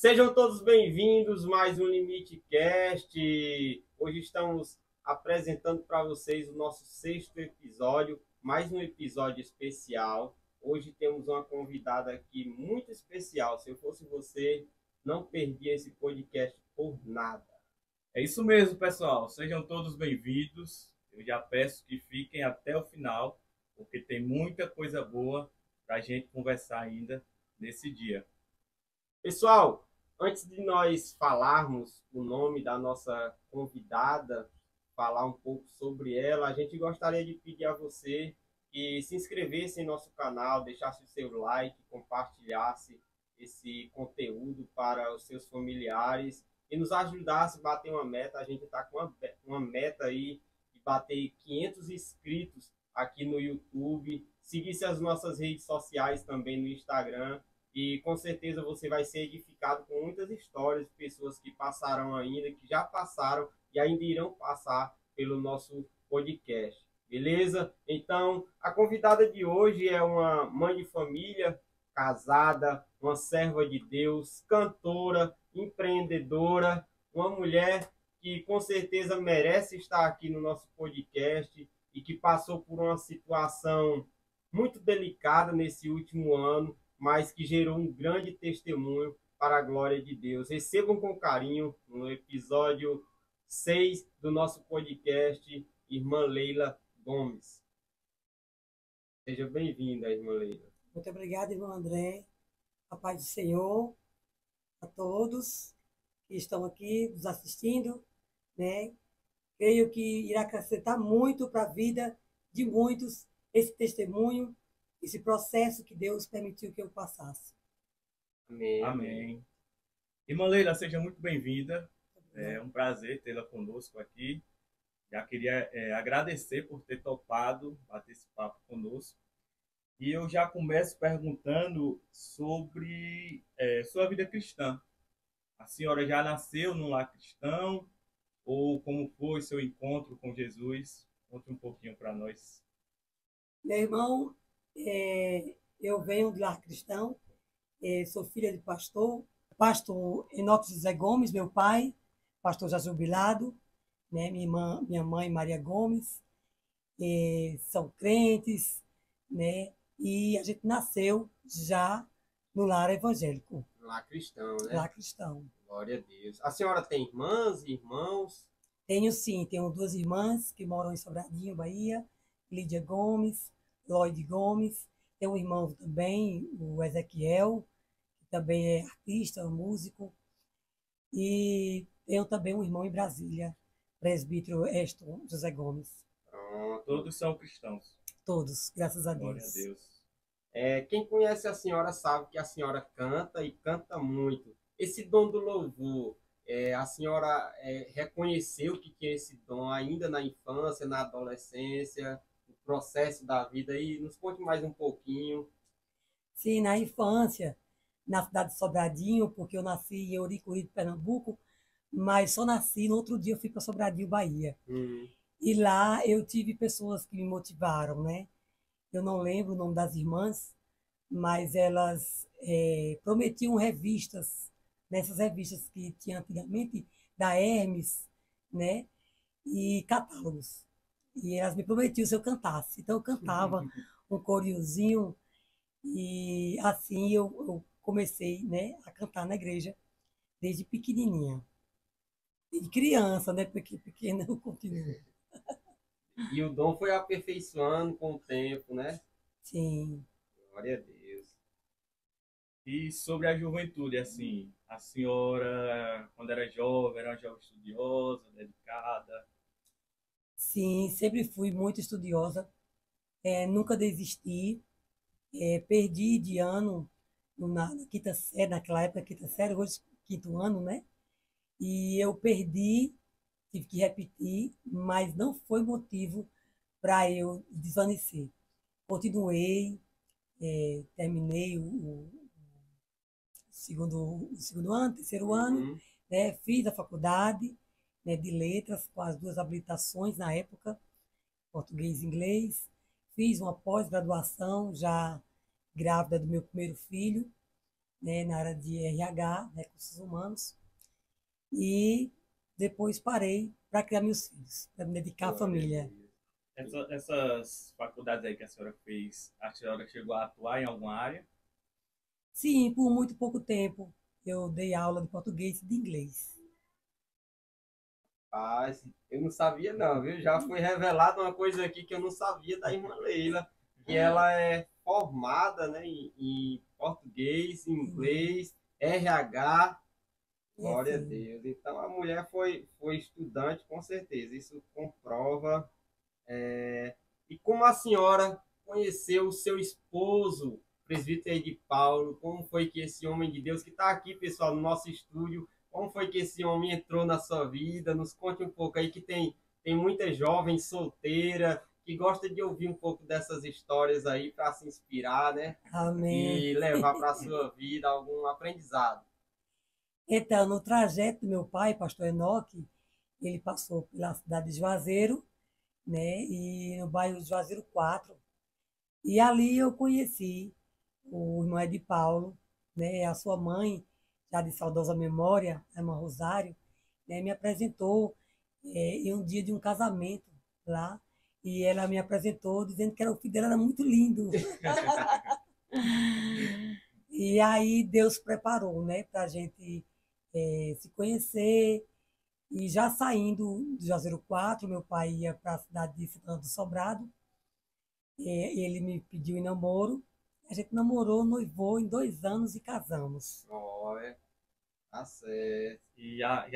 Sejam todos bem-vindos a mais um Limite Cast. Hoje estamos apresentando para vocês o nosso sexto episódio, mais um episódio especial. Hoje temos uma convidada aqui muito especial. Se eu fosse você, não perdia esse podcast por nada. É isso mesmo, pessoal. Sejam todos bem-vindos. Eu já peço que fiquem até o final, porque tem muita coisa boa para a gente conversar ainda nesse dia. Pessoal, antes de nós falarmos o nome da nossa convidada, falar um pouco sobre ela, a gente gostaria de pedir a você que se inscrevesse em nosso canal, deixasse o seu like, compartilhasse esse conteúdo para os seus familiares e nos ajudasse a bater uma meta. A gente está com uma meta aí de bater 500 inscritos aqui no YouTube. Seguisse as nossas redes sociais também no Instagram. E com certeza você vai ser edificado com muitas histórias de pessoas que passaram ainda, que já passaram e ainda irão passar pelo nosso podcast. Beleza? Então, a convidada de hoje é uma mãe de família, casada, uma serva de Deus, cantora, empreendedora, uma mulher que com certeza merece estar aqui no nosso podcast e que passou por uma situação muito delicada nesse último ano, mas que gerou um grande testemunho para a glória de Deus. Recebam com carinho no episódio 6 do nosso podcast, Irmã Leila Gomes. Seja bem-vinda, Irmã Leila. Muito obrigada, irmão André. A paz do Senhor a todos que estão aqui nos assistindo, né? Creio que irá acrescentar muito para a vida de muitos esse testemunho, esse processo que Deus permitiu que eu passasse. Amém. Amém. Irmã Leila, seja muito bem-vinda. É um prazer tê-la conosco aqui. Já queria agradecer por ter topado bater esse papo conosco. E eu já começo perguntando sobre sua vida cristã. A senhora já nasceu num lar cristão? Ou como foi seu encontro com Jesus? Conte um pouquinho para nós. Meu irmão, eu venho de lar cristão, sou filha de pastor Enoque José Gomes, meu pai, pastor já jubilado, né? Minha mãe Maria Gomes, são crentes, né? E a gente nasceu já no lar evangélico. Lá cristão, né? Lar cristão. Glória a Deus. A senhora tem irmãs, irmãos? Tenho sim, tenho duas irmãs que moram em Sobradinho, Bahia, Lídia Gomes, Lloyd Gomes. Tenho um irmão também, o Ezequiel, que também é artista, músico. E tenho também um irmão em Brasília, presbítero Eston José Gomes. Pronto. Todos são cristãos. Todos, graças a Glória a Deus. Deus. Quem conhece a senhora sabe que a senhora canta e canta muito. Esse dom do louvor, a senhora reconheceu que tinha esse dom ainda na infância, na adolescência, no processo da vida? E nos conte mais um pouquinho. Sim, na infância, na cidade de Sobradinho, porque eu nasci em Euricuri, de Pernambuco, mas só nasci, no outro dia eu fui para Sobradinho, Bahia. E lá eu tive pessoas que me motivaram, né? Eu não lembro o nome das irmãs, mas elas prometiam revistas, nessas revistas que tinha antigamente, da Hermes, né? E catálogos. E elas me prometiam se eu cantasse. Então eu cantava um coriozinho e assim eu comecei, né, a cantar na igreja desde pequenininha. Desde criança, né? Porque pequena eu continuo. E o dom foi aperfeiçoando com o tempo, né? Sim. Glória a Deus. E sobre a juventude, assim, a senhora, quando era uma jovem estudiosa, dedicada? Sim, sempre fui muito estudiosa, nunca desisti, perdi de ano na quinta série, naquela época, quinta série, hoje quinto ano, né? E eu perdi, tive que repetir, mas não foi motivo para eu desvanecer. Continuei, terminei o segundo ano, terceiro ano, né? Fiz a faculdade, né, de letras, com as duas habilitações na época, português e inglês. Fiz uma pós-graduação, já grávida do meu primeiro filho, né, na área de RH, né, recursos humanos, e depois parei para criar meus filhos, para me dedicar à família. Essas faculdades aí que a senhora fez, a senhora chegou a atuar em alguma área? Sim, por muito pouco tempo eu dei aula de português e de inglês. Ah, eu não sabia não, viu? Já foi revelado uma coisa aqui que eu não sabia da irmã Leila, que ela é formada, né, em português, em inglês, RH, É glória a assim, Deus. Então a mulher foi estudante, com certeza, isso comprova. E como a senhora conheceu o seu esposo, presbítero de Paulo? Como foi que esse homem de Deus, que está aqui, pessoal, no nosso estúdio, como foi que esse homem entrou na sua vida? Nos conte um pouco aí, que tem muita jovem solteira que gosta de ouvir um pouco dessas histórias aí para se inspirar, né? amém. E levar para a sua vida algum aprendizado. Então, no trajeto do meu pai, pastor Enoque, ele passou pela cidade de Juazeiro, né, e no bairro Juazeiro 4. E ali eu conheci o irmão de Paulo, né, a sua mãe, já de saudosa memória, a irmã Rosário, né, me apresentou em um dia de um casamento lá. E ela me apresentou dizendo que era o filho dela, era muito lindo. E aí Deus preparou, né, para a gente se conhecer. E já saindo do Juazeiro 4, meu pai ia para a cidade de Santana do Sobrado. Ele me pediu em namoro. A gente namorou, noivou em 2 anos e casamos. Olha, tá certo. E já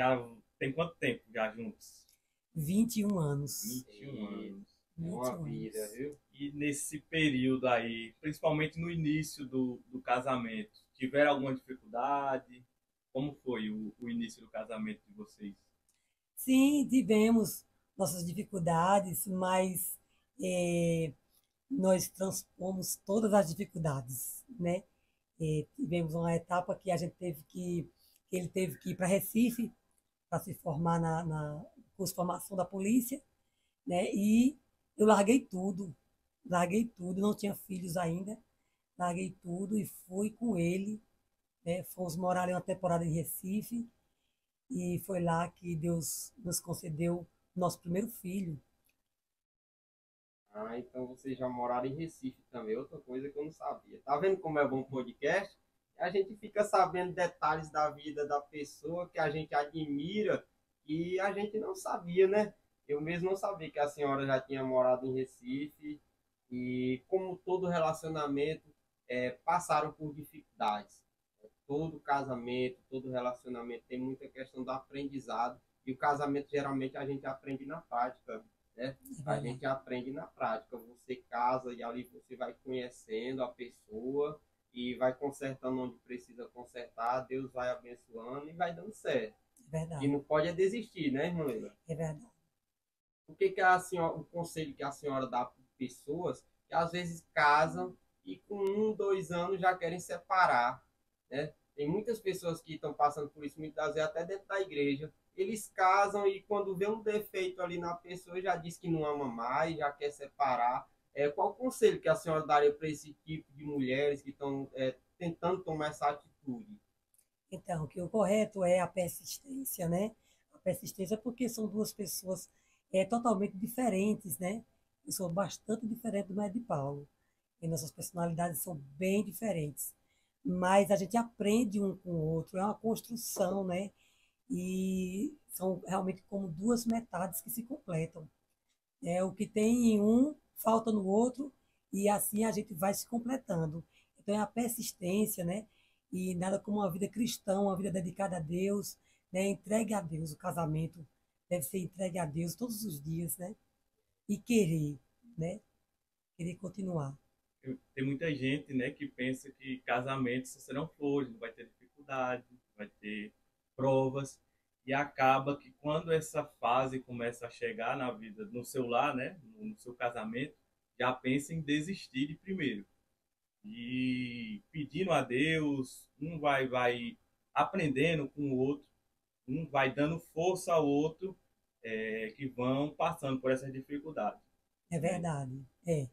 tem quanto tempo já juntos? 21 anos. 21 anos. É uma 21 vida, anos. viu? E nesse período aí, principalmente no início do casamento, tiveram alguma dificuldade? Como foi o início do casamento de vocês? Sim, tivemos nossas dificuldades, mas eh, nós transpomos todas as dificuldades, né? Tivemos uma etapa que a gente que ele teve que ir para Recife para se formar na curso de formação da polícia, né? E eu larguei tudo, não tinha filhos ainda, larguei tudo e fui com ele, né? Fomos morar ali uma temporada em Recife e foi lá que Deus nos concedeu nosso primeiro filho. Ah, então vocês já moraram em Recife também, outra coisa que eu não sabia. Tá vendo como é bom podcast? A gente fica sabendo detalhes da vida da pessoa que a gente admira e a gente não sabia, né? Eu mesmo não sabia que a senhora já tinha morado em Recife e, como todo relacionamento, passaram por dificuldades. Todo casamento, todo relacionamento tem muita questão do aprendizado e o casamento geralmente a gente aprende na prática, né? A gente aprende na prática. Você casa e ali você vai conhecendo a pessoa e vai consertando onde precisa consertar, Deus vai abençoando e vai dando certo. É E verdade, não pode é desistir, né, irmã Leila? é verdade. O que que a senhora, o conselho que a senhora dá para pessoas que às vezes casam e com 1, 2 anos já querem separar, né? Tem muitas pessoas que estão passando por isso, muitas vezes até dentro da igreja. Eles casam e quando vê um defeito ali na pessoa já diz que não ama mais, já quer separar. Qual o conselho que a senhora daria para esse tipo de mulheres que estão tentando tomar essa atitude? Então, que o correto é a persistência, né? A persistência porque são duas pessoas totalmente diferentes, né? Eu sou bastante diferente do Médio de Paulo. E nossas personalidades são bem diferentes. Mas a gente aprende um com o outro, é uma construção, né? E são realmente como duas metades que se completam. O que tem em um, falta no outro, e assim a gente vai se completando. Então é a persistência, né? E nada como uma vida cristã, uma vida dedicada a Deus, né? Entregue a Deus. O casamento deve ser entregue a Deus todos os dias, né? E querer, né? Querer continuar. Tem muita gente, né, que pensa que casamentos só serão flores, não vai ter dificuldade, vai ter provas, e acaba que quando essa fase começa a chegar na vida, no seu lar, né, no seu casamento, já pensa em desistir de primeiro. E pedindo a Deus, um vai aprendendo com o outro, um vai dando força ao outro, que vão passando por essas dificuldades. É Né? verdade. É.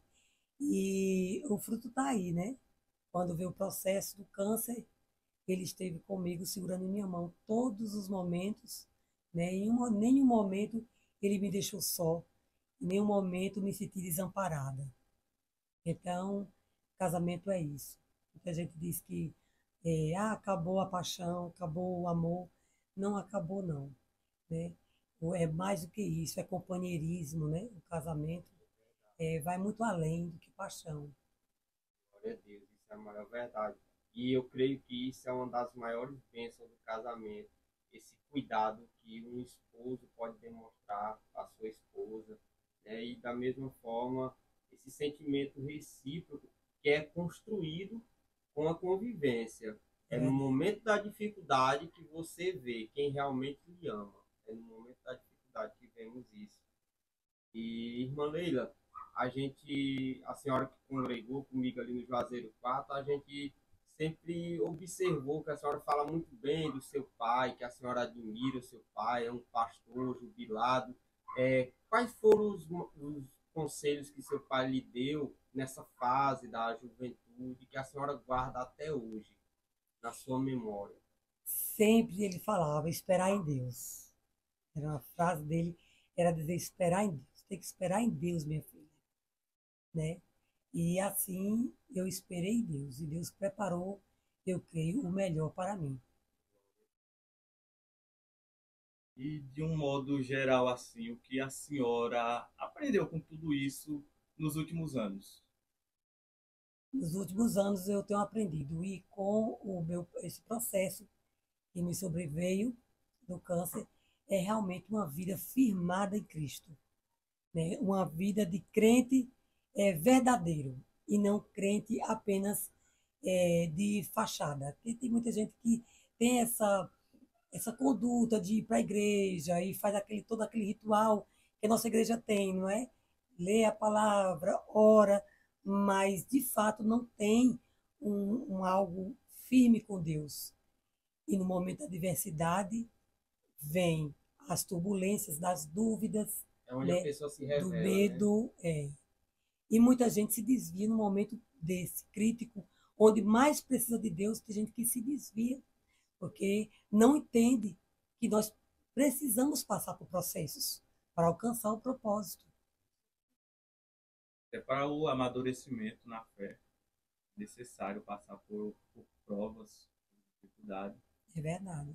E o fruto está aí, né? Quando vê o processo do câncer, ele esteve comigo, segurando em minha mão todos os momentos, né? Nenhum momento ele me deixou só, em nenhum momento me senti desamparada. Então, casamento é isso. Muita gente diz que acabou a paixão, acabou o amor. Não acabou, não. Né? É mais do que isso, é companheirismo, né? O casamento vai muito além do que paixão. Glória a Deus, isso é a maior verdade. E eu creio que isso é uma das maiores bênçãos do casamento, esse cuidado que um esposo pode demonstrar à sua esposa, né? E da mesma forma, esse sentimento recíproco que é construído com a convivência. É no momento da dificuldade que você vê quem realmente lhe ama. É no momento da dificuldade que vemos isso. E, irmã Leila, a senhora que congregou comigo ali no Juazeiro 4, a gente sempre observou que a senhora fala muito bem do seu pai, que a senhora admira o seu pai, é um pastor jubilado. Quais foram os conselhos que seu pai lhe deu nessa fase da juventude que a senhora guarda até hoje, na sua memória? Sempre ele falava, esperar em Deus. Era uma frase dele, era dizer, esperar em Deus. Tem que esperar em Deus, minha filha. Né? E assim eu esperei em Deus. E Deus preparou, eu creio, o melhor para mim. E de um modo geral, assim, o que a senhora aprendeu com tudo isso nos últimos anos? Nos últimos anos eu tenho aprendido e com esse processo que me sobreveio do câncer é realmente uma vida firmada em Cristo, né? Uma vida de crente verdadeiro e não crente apenas de fachada. Porque tem muita gente que tem essa conduta de ir para a igreja e faz todo aquele ritual que a nossa igreja tem, não é? Lê a palavra, ora, mas de fato não tem um algo firme com Deus. E no momento da adversidade vem as turbulências, das dúvidas, É onde a né? pessoa se Do revela, né? medo. E muita gente se desvia no momento desse crítico, onde mais precisa de Deus, tem gente que se desvia porque não entende que nós precisamos passar por processos para alcançar o propósito. É para o amadurecimento na fé necessário passar por provas, por dificuldades. É verdade.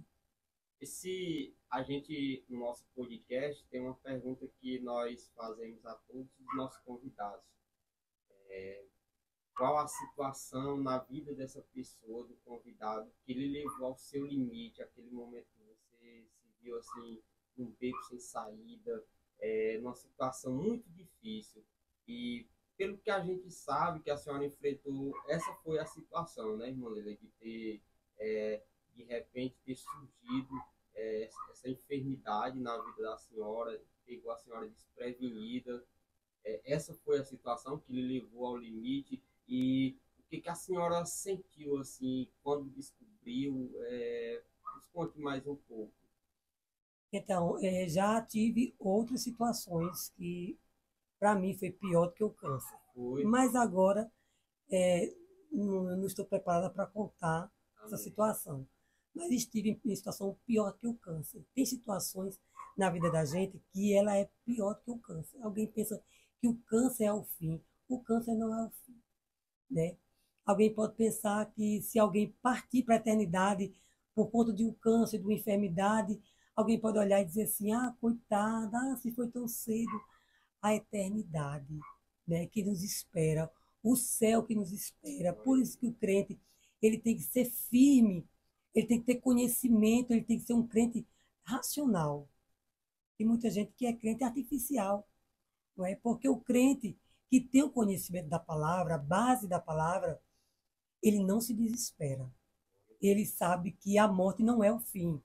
A gente, no nosso podcast, tem uma pergunta que nós fazemos a todos os nossos convidados. Qual a situação na vida dessa pessoa, do convidado, que lhe levou ao seu limite, aquele momento que você se viu assim, num beco sem saída, numa situação muito difícil. E pelo que a gente sabe que a senhora enfrentou, essa foi a situação, né, irmã Leila, de ter, de repente, ter surgido essa enfermidade na vida da senhora, pegou a senhora desprevenida. Essa foi a situação que lhe levou ao limite. E o que a senhora sentiu assim quando descobriu? Nos conte mais um pouco. Então, já tive outras situações que, para mim, foi pior do que o câncer. Foi. Mas agora, não estou preparada para contar essa Amém. Situação. Mas estive em situação pior que o câncer. Tem situações na vida da gente que ela é pior do que o câncer. Alguém pensa que o câncer é o fim. O câncer não é o fim, né? Alguém pode pensar que se alguém partir para a eternidade por conta de um câncer, de uma enfermidade, alguém pode olhar e dizer assim, coitada, se foi tão cedo. A eternidade, né, que nos espera, o céu que nos espera. Por isso que o crente, ele tem que ser firme, ele tem que ter conhecimento, ele tem que ser um crente racional. Tem muita gente que é crente artificial, não é? Porque o crente que tem o conhecimento da palavra, a base da palavra, ele não se desespera. Ele sabe que a morte não é o fim.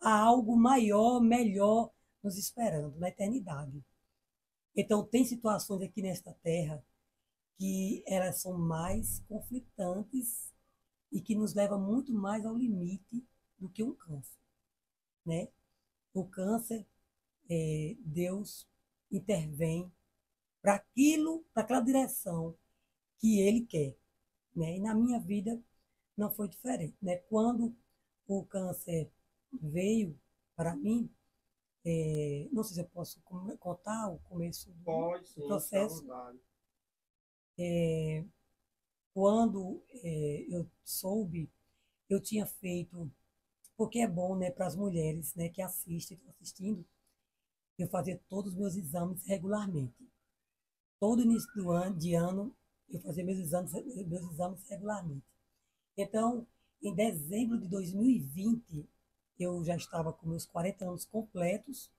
Há algo maior, melhor nos esperando na eternidade. Então, tem situações aqui nesta terra que elas são mais conflitantes e que nos levam muito mais ao limite do que um câncer, né? O câncer, Deus intervém para aquilo, para aquela direção que Ele quer, né? E na minha vida não foi diferente, né? Quando o câncer veio para mim, não sei se eu posso contar o começo Pode, do sim, fica à processo. vontade. Quando eu soube, eu tinha feito, porque é bom, né, para as mulheres, né, que assistem, estão assistindo, eu fazia todos os meus exames regularmente. Todo início de ano, eu fazia meus exames regularmente. Então, em dezembro de 2020, eu já estava com meus 40 anos completos,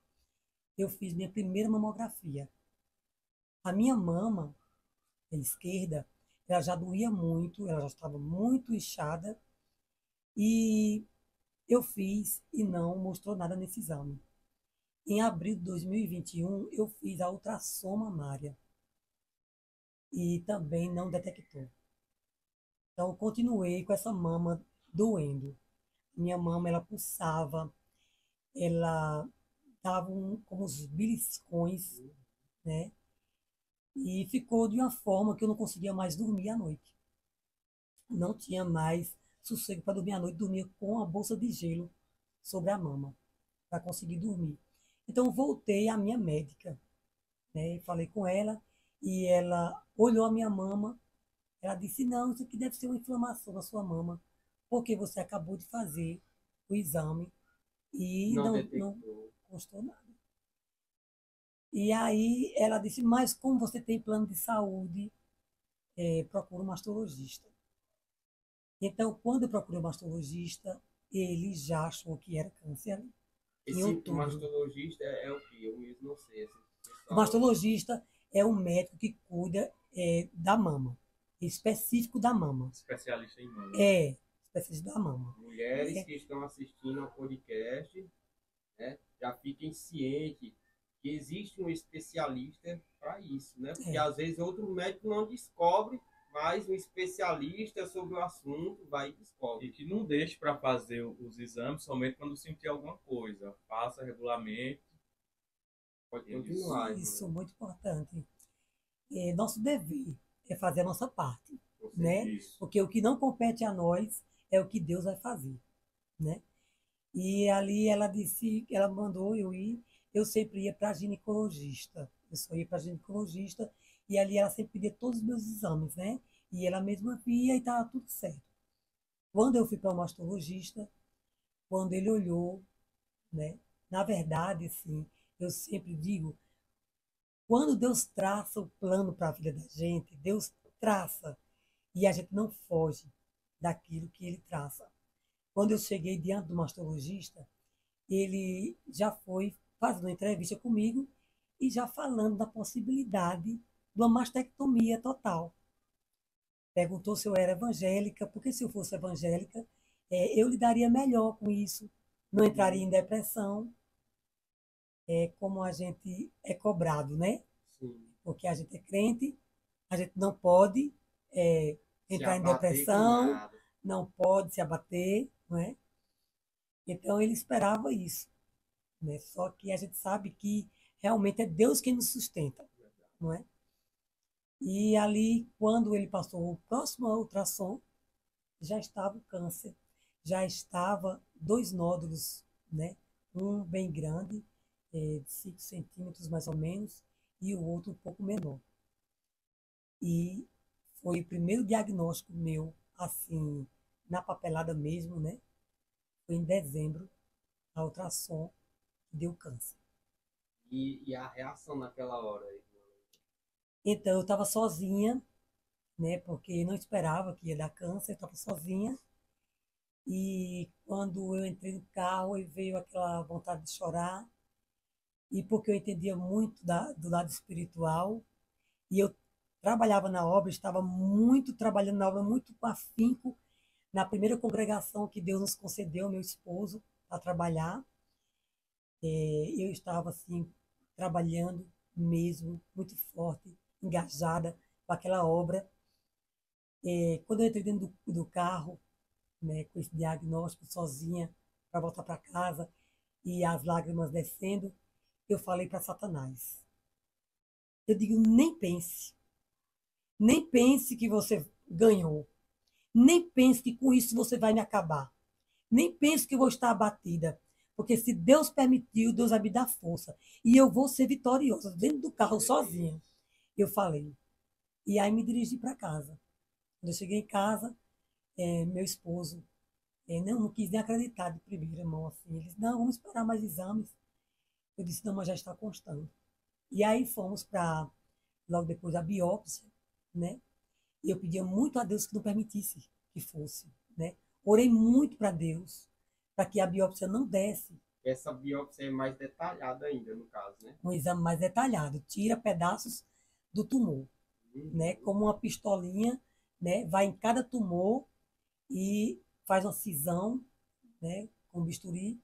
eu fiz minha primeira mamografia. A minha mama, a esquerda, ela já doía muito, ela já estava muito inchada, e eu fiz e não mostrou nada nesse exame. Em abril de 2021, eu fiz a ultrassom mamária e também não detectou. Então, eu continuei com essa mama doendo. Minha mama, ela pulsava, ela dava como uns beliscões, né? E ficou de uma forma que eu não conseguia mais dormir à noite. Não tinha mais sossego para dormir à noite, dormia com a bolsa de gelo sobre a mama, para conseguir dormir. Então, voltei à minha médica, né? Falei com ela e ela olhou a minha mama. Ela disse: não, isso aqui deve ser uma inflamação na sua mama, porque você acabou de fazer o exame e Não não detectou. constou nada. E aí ela disse: mas como você tem plano de saúde, procura um mastologista. Então, quando eu procurei o mastologista, ele já achou que era câncer em Esse outubro. mastologista é o quê? Eu mesmo não sei. Esse O pessoal, mastologista é um médico que cuida da mama, específico da mama. Especialista em mama. Específico da mama. mulheres É, que estão assistindo ao podcast, né, já fiquem cientes que existe um especialista para isso, né? Porque é. às vezes outro médico não descobre, mas um especialista sobre o assunto vai e descobre. E que não deixe para fazer os exames somente quando sentir alguma coisa. Faça regularmente. Pode continuar, Isso, irmão. muito importante. Nosso dever é fazer a nossa parte, né? Isso. Porque o que não compete a nós é o que Deus vai fazer, né? E ali ela disse, ela mandou eu ir, eu sempre ia para ginecologista. Eu só ia para ginecologista e ali ela sempre pedia todos os meus exames, né? E ela mesma via e estava tudo certo. Quando eu fui para o mastologista, quando ele olhou, né? Na verdade, assim, eu sempre digo, quando Deus traça o plano para a vida da gente, Deus traça e a gente não foge daquilo que ele traça. Quando eu cheguei diante do mastologista, ele já foi fazendo uma entrevista comigo e já falando da possibilidade de uma mastectomia total. Perguntou se eu era evangélica, porque se eu fosse evangélica, eu lidaria melhor com isso, não entraria em depressão, como a gente é cobrado, né? Sim. Porque a gente é crente, a gente não pode Se entrar em abater com depressão, nada. não pode se abater, não é? Então ele esperava isso, né? Só que a gente sabe que realmente é Deus quem nos sustenta, não é? E ali, quando ele passou o próximo ultrassom, já estava o câncer, já estava 2 nódulos, né? Um bem grande, de 5 centímetros mais ou menos, e o outro um pouco menor. E foi o primeiro diagnóstico meu, assim, na papelada mesmo, né? Foi em dezembro, a ultrassom que deu câncer. E a reação naquela hora, irmão? Então, eu estava sozinha, né? Porque não esperava que ia dar câncer, eu estava sozinha. E quando eu entrei no carro, e veio aquela vontade de chorar. E porque eu entendia muito do lado espiritual, e eu trabalhava na obra, estava muito trabalhando na obra, muito com afinco, na primeira congregação que Deus nos concedeu, meu esposo, para trabalhar. Eu estava assim, trabalhando mesmo, muito forte, engajada com aquela obra. Quando eu entrei dentro do carro, né, com esse diagnóstico, sozinha, para voltar para casa, e as lágrimas descendo, eu falei para Satanás. Eu digo, nem pense que você ganhou. Nem pense que com isso você vai me acabar. Nem pense que eu vou estar abatida. Porque se Deus permitiu, Deus vai me dar força. E eu vou ser vitoriosa dentro do carro sozinha. Eu falei. E aí me dirigi para casa. Quando eu cheguei em casa, meu esposo não quis nem acreditar de primeira mão. Assim. Ele disse, não, vamos esperar mais exames. Eu disse, não, mas já está constando. E aí fomos para, logo depois da biópsia, né? E eu pedia muito a Deus que não permitisse que fosse, né? Orei muito para Deus, para que a biópsia não desse. Essa biópsia é mais detalhada ainda, no caso, né? Um exame mais detalhado, tira pedaços do tumor, né? Como uma pistolinha, né? Vai em cada tumor e faz uma cisão, né? Com bisturi,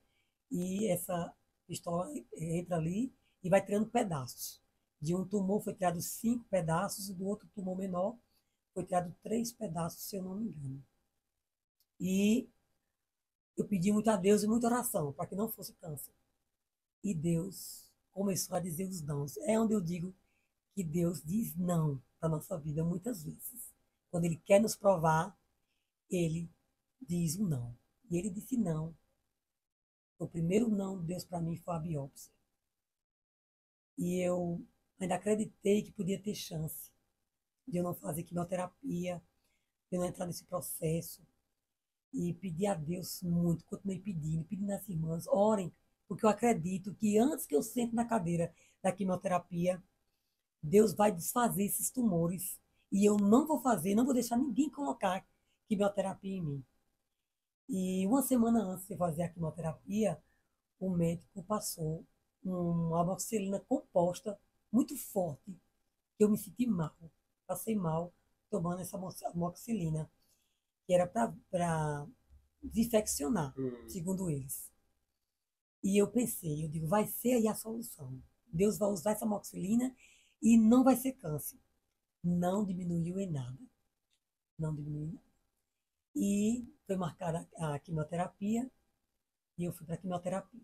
e essa pistola entra ali e vai tirando pedaços. De um tumor foi tirado 5 pedaços e do outro tumor menor foi tirado 3 pedaços, se eu não me engano. E eu pedi muito a Deus e muita oração para que não fosse câncer. E Deus começou a dizer os nãos. É onde eu digo que Deus diz não para a nossa vida muitas vezes. Quando Ele quer nos provar, Ele diz o não. E Ele disse não. O primeiro não de Deus para mim foi a biópsia. E eu ainda acreditei que podia ter chance de eu não fazer quimioterapia, de eu não entrar nesse processo. E pedi a Deus muito, continuei pedindo às irmãs, orem, porque eu acredito que antes que eu sente na cadeira da quimioterapia, Deus vai desfazer esses tumores. E eu não vou fazer, não vou deixar ninguém colocar quimioterapia em mim. E uma semana antes de fazer a quimioterapia, o médico passou uma amoxicilina composta muito forte, que eu me senti mal, passei mal tomando essa amoxicilina, que era para desinfeccionar, segundo eles. E eu pensei, eu digo, vai ser aí a solução. Deus vai usar essa amoxicilina e não vai ser câncer. Não diminuiu em nada. Não diminuiu em nada. E foi marcada a quimioterapia e eu fui para a quimioterapia.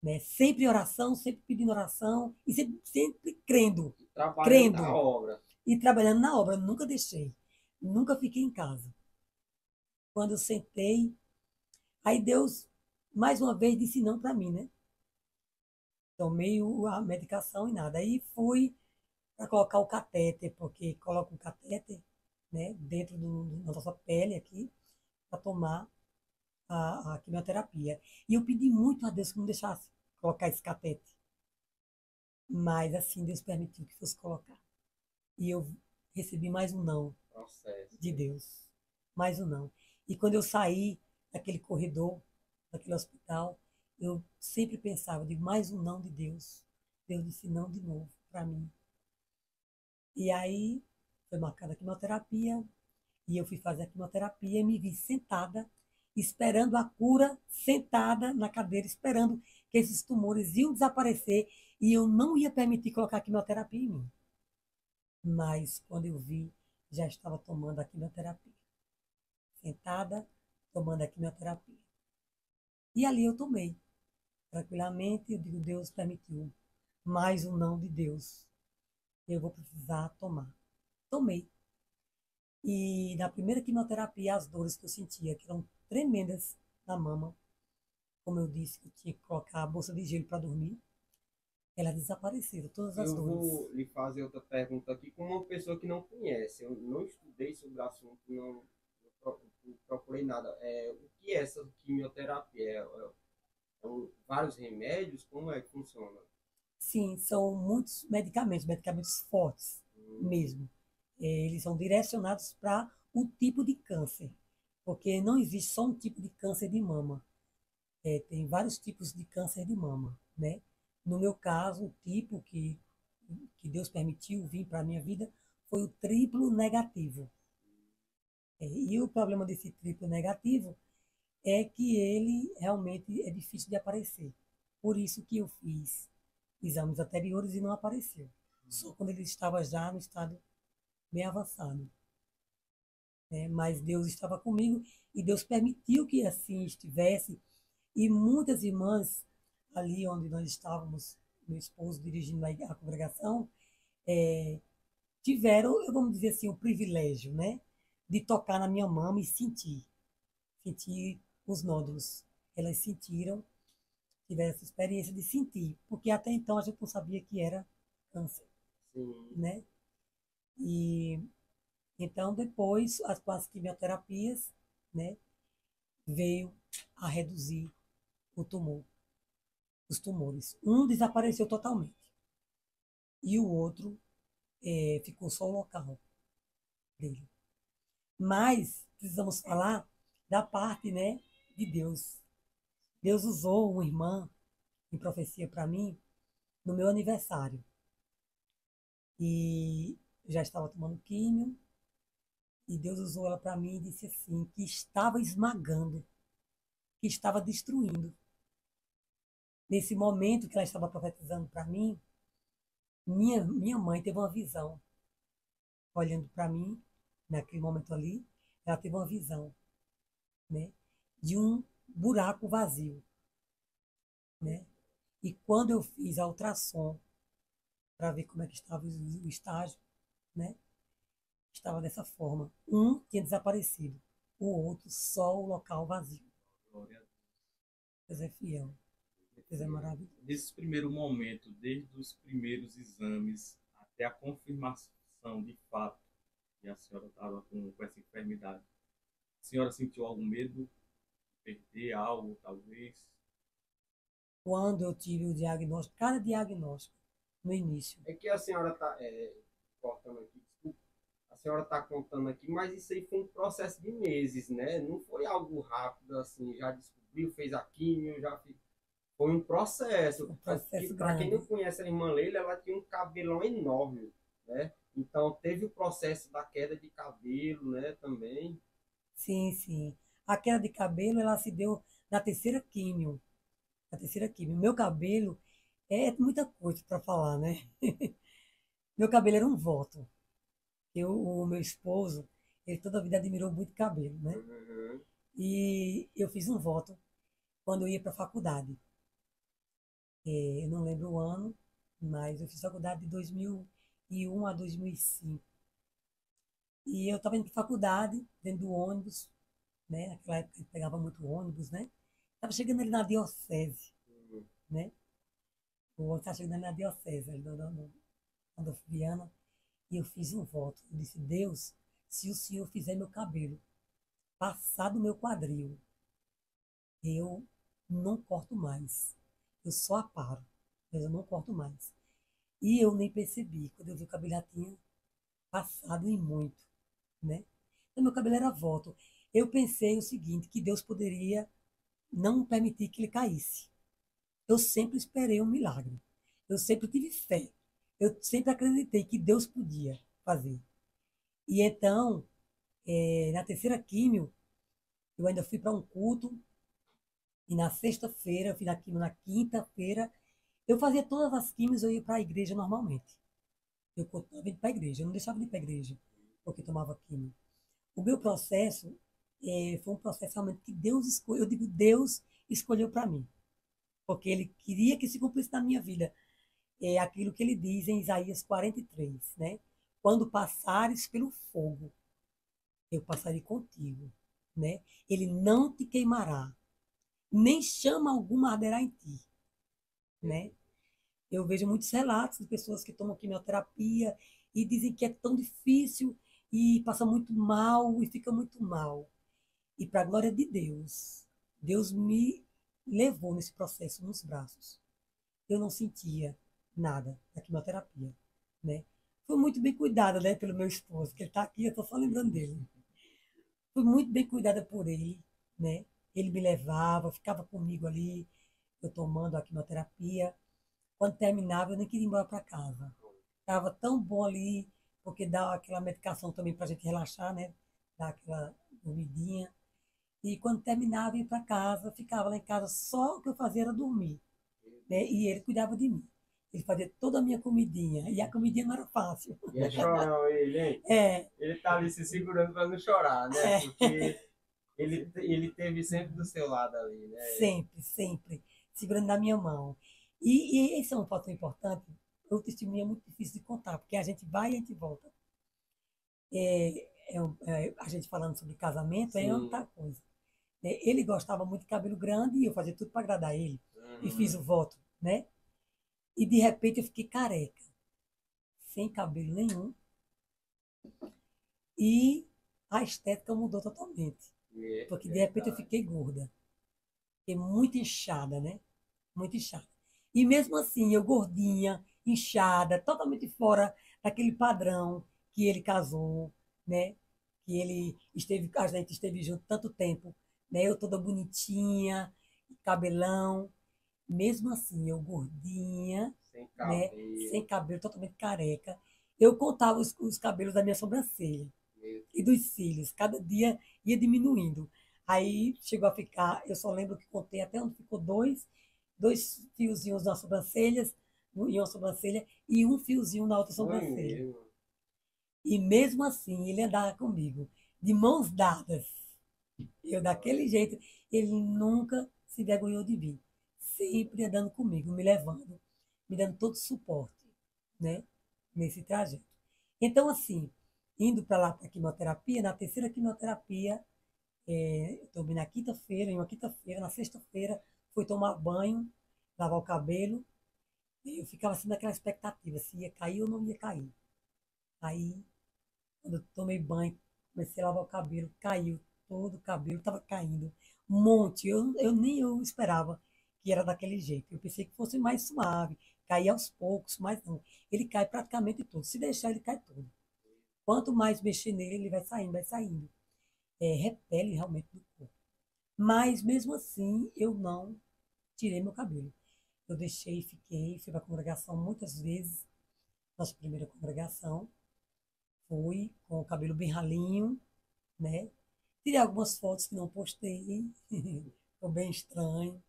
Né? Sempre em oração, sempre pedindo oração e sempre crendo. Trabalhando na obra. E trabalhando na obra, nunca deixei. Nunca fiquei em casa. Quando eu sentei, aí Deus, mais uma vez, disse não para mim, né? Tomei a medicação e nada. Aí fui para colocar o catéter, porque coloca um catéter, né, dentro da nossa pele aqui, para tomar a quimioterapia. E eu pedi muito a Deus que não deixasse colocar esse catéter. Mas assim, Deus permitiu que fosse colocar. E eu recebi mais um não de Deus. Mais um não. E quando eu saí daquele corredor, daquele hospital, eu sempre pensava, digo, mais um não de Deus. Deus disse não de novo para mim. E aí foi marcada a quimioterapia, e eu fui fazer a quimioterapia e me vi sentada, esperando a cura, sentada na cadeira, esperando que esses tumores iam desaparecer e eu não ia permitir colocar a quimioterapia em mim. Mas quando eu vi, já estava tomando a quimioterapia. Sentada, tomando a quimioterapia. E ali eu tomei. Tranquilamente, eu digo, Deus permitiu. Mais um não de Deus. Eu vou precisar tomar. Tomei. E na primeira quimioterapia, as dores que eu sentia, que eram tremendas na mama, como eu disse, que eu tinha que colocar a bolsa de gelo para dormir, elas desapareceram, todas as dores. Eu vou lhe fazer outra pergunta aqui, como uma pessoa que não conhece. Eu não estudei sobre o assunto, não procurei nada. O que é essa quimioterapia? Vários remédios? Como é que funciona? Sim, são muitos medicamentos fortes mesmo. Eles são direcionados para o tipo de câncer, porque não existe só um tipo de câncer de mama. Tem vários tipos de câncer de mama, né? No meu caso, o tipo que Deus permitiu vir para a minha vida foi o triplo negativo. E o problema desse triplo negativo é que ele realmente é difícil de aparecer. Por isso que eu fiz exames anteriores e não apareceu. Só quando ele estava já no estado bem avançado. Mas Deus estava comigo e Deus permitiu que assim estivesse. E muitas irmãs, ali onde nós estávamos, meu esposo dirigindo a congregação, tiveram, vamos dizer assim, o privilégio, né, de tocar na minha mama e sentir os nódulos. Elas sentiram, tiveram essa experiência de sentir, porque até então a gente não sabia que era câncer, Sim. né? E então depois, com as quimioterapias, né, veio a reduzir o tumor, os tumores. Um desapareceu totalmente e o outro ficou só o local dele. Mas precisamos falar da parte, né, de Deus. Deus usou uma irmã em profecia para mim no meu aniversário. E eu já estava tomando químio e Deus usou ela para mim e disse assim, que estava esmagando, que estava destruindo. Nesse momento que ela estava profetizando para mim, minha mãe teve uma visão, olhando para mim, naquele momento ali, ela teve uma visão, né, de um buraco vazio, né? E quando eu fiz a ultrassom para ver como é que estava o estágio, né, estava dessa forma. Um tinha desaparecido, o outro só o local vazio. Glória a Deus. Deus é fiel, Deus é maravilhoso. Desse primeiro momento, desde os primeiros exames até a confirmação de fato que a senhora estava com essa enfermidade, a senhora sentiu algum medo de perder algo, talvez? Quando eu tive o diagnóstico, cada diagnóstico, no início. É que a senhora está cortando aqui, desculpa. A senhora está contando aqui, mas isso aí foi um processo de meses, né? Não foi algo rápido assim, já descobriu, fez a químio, já fez. Foi um processo. Um processo Para quem não grande. conhece a irmã Leila, ela tinha um cabelão enorme, né? Então teve o processo da queda de cabelo, né? Também. Sim, sim. A queda de cabelo, ela se deu na terceira químio. Na terceira químio. Meu cabelo é muita coisa para falar, né? Meu cabelo era um voto. O meu esposo, ele toda a vida admirou muito cabelo, né? Uhum. E eu fiz um voto quando eu ia para a faculdade. Eu não lembro o ano, mas eu fiz faculdade de 2001 a 2005. E eu estava indo para a faculdade, dentro do ônibus, né? Naquela época eu pegava muito ônibus, né? Estava chegando ali na diocese, né? O ônibus estava chegando ali na diocese, ali no Adolfo Viana, e eu fiz um voto. Eu disse, Deus, se o Senhor fizer meu cabelo passar do meu quadril, eu não corto mais. Eu só aparo, mas eu não corto mais. E eu nem percebi, quando eu vi o cabelo já tinha passado em muito, né? Então, meu cabelo era volto. Eu pensei o seguinte, que Deus poderia não permitir que ele caísse. Eu sempre esperei um milagre. Eu sempre tive fé. Eu sempre acreditei que Deus podia fazer. E então, na terceira químio, eu ainda fui para um culto, e na sexta-feira, eu fiz a químio na quinta-feira, eu fazia todas as químios, eu ia para a igreja normalmente. Eu continuava indo para a igreja, eu não deixava de ir para a igreja, porque tomava químio. O meu processo foi um processo realmente que Deus escolheu, eu digo, Deus escolheu para mim, porque Ele queria que se cumprisse na minha vida aquilo que Ele diz em Isaías 43, né? Quando passares pelo fogo, eu passarei contigo, né? Ele não te queimará, nem chama alguma arderá em ti, né? Eu vejo muitos relatos de pessoas que tomam quimioterapia e dizem que é tão difícil e passa muito mal e fica muito mal. E para a glória de Deus, Deus me levou nesse processo nos braços. Eu não sentia nada da quimioterapia, né? Fui muito bem cuidada, né, pelo meu esposo, que ele está aqui, eu estou só lembrando dele. Fui muito bem cuidada por ele, né? Ele me levava, ficava comigo ali, eu tomando a quimioterapia. Quando terminava, eu nem queria ir embora para casa. Estava tão bom ali, porque dá aquela medicação também para a gente relaxar, né? Dá aquela dormidinha. E quando terminava, eu ia para casa, ficava lá em casa, só o que eu fazia era dormir, né? E ele cuidava de mim. Ele fazia toda a minha comidinha, e a comidinha não era fácil. E é chorão ele, hein? É, Ele tá ali se segurando para não chorar, né? é, Porque ele teve sempre do seu lado ali, né? sempre, sempre, segurando na minha mão. E esse é um fator importante. O testemunho é muito difícil de contar, porque a gente vai e a gente volta. a gente falando sobre casamento, é Sim. outra coisa. Ele gostava muito de cabelo grande e eu fazia tudo para agradar ele. E fiz o voto, né? E de repente eu fiquei careca, sem cabelo nenhum. E a estética mudou totalmente. Porque de repente eu fiquei gorda. Fiquei muito inchada, né? Muito inchada. E mesmo assim, eu gordinha, inchada, totalmente fora daquele padrão que ele casou, né? Que a gente esteve junto tanto tempo, né? Eu toda bonitinha, cabelão. Mesmo assim, eu gordinha, Sem né? cabelo. Sem cabelo, totalmente careca. Eu contava os cabelos da minha sobrancelha e dos cílios. Cada dia ia diminuindo. Aí chegou a ficar, eu só lembro que contei até onde ficou dois fiozinhos nas sobrancelhas, em uma sobrancelha, e um fiozinho na outra Foi sobrancelha. mesmo. E mesmo assim, ele andava comigo, de mãos dadas. Eu, daquele jeito, ele nunca se vergonhou de mim. Sempre andando comigo, me levando, me dando todo o suporte, né? Nesse trajeto. Então, assim, indo para lá para a quimioterapia, na terceira quimioterapia, eu tomei na quinta-feira, em uma quinta-feira, na sexta-feira, fui tomar banho, lavar o cabelo, e eu ficava assim naquela expectativa, se ia cair ou não ia cair. Aí, quando eu tomei banho, comecei a lavar o cabelo, caiu todo o cabelo, estava caindo. Um monte. Nem eu esperava que era daquele jeito. Eu pensei que fosse mais suave, cair aos poucos, mas não. Ele cai praticamente todo. Se deixar, ele cai todo. Quanto mais mexer nele, ele vai saindo, vai saindo. Repele realmente do corpo. Mas, mesmo assim, eu não tirei meu cabelo. Eu deixei, fiquei, fui para a congregação muitas vezes, nossa primeira congregação. Fui com o cabelo bem ralinho, né? Tirei algumas fotos que não postei, ficou bem estranho.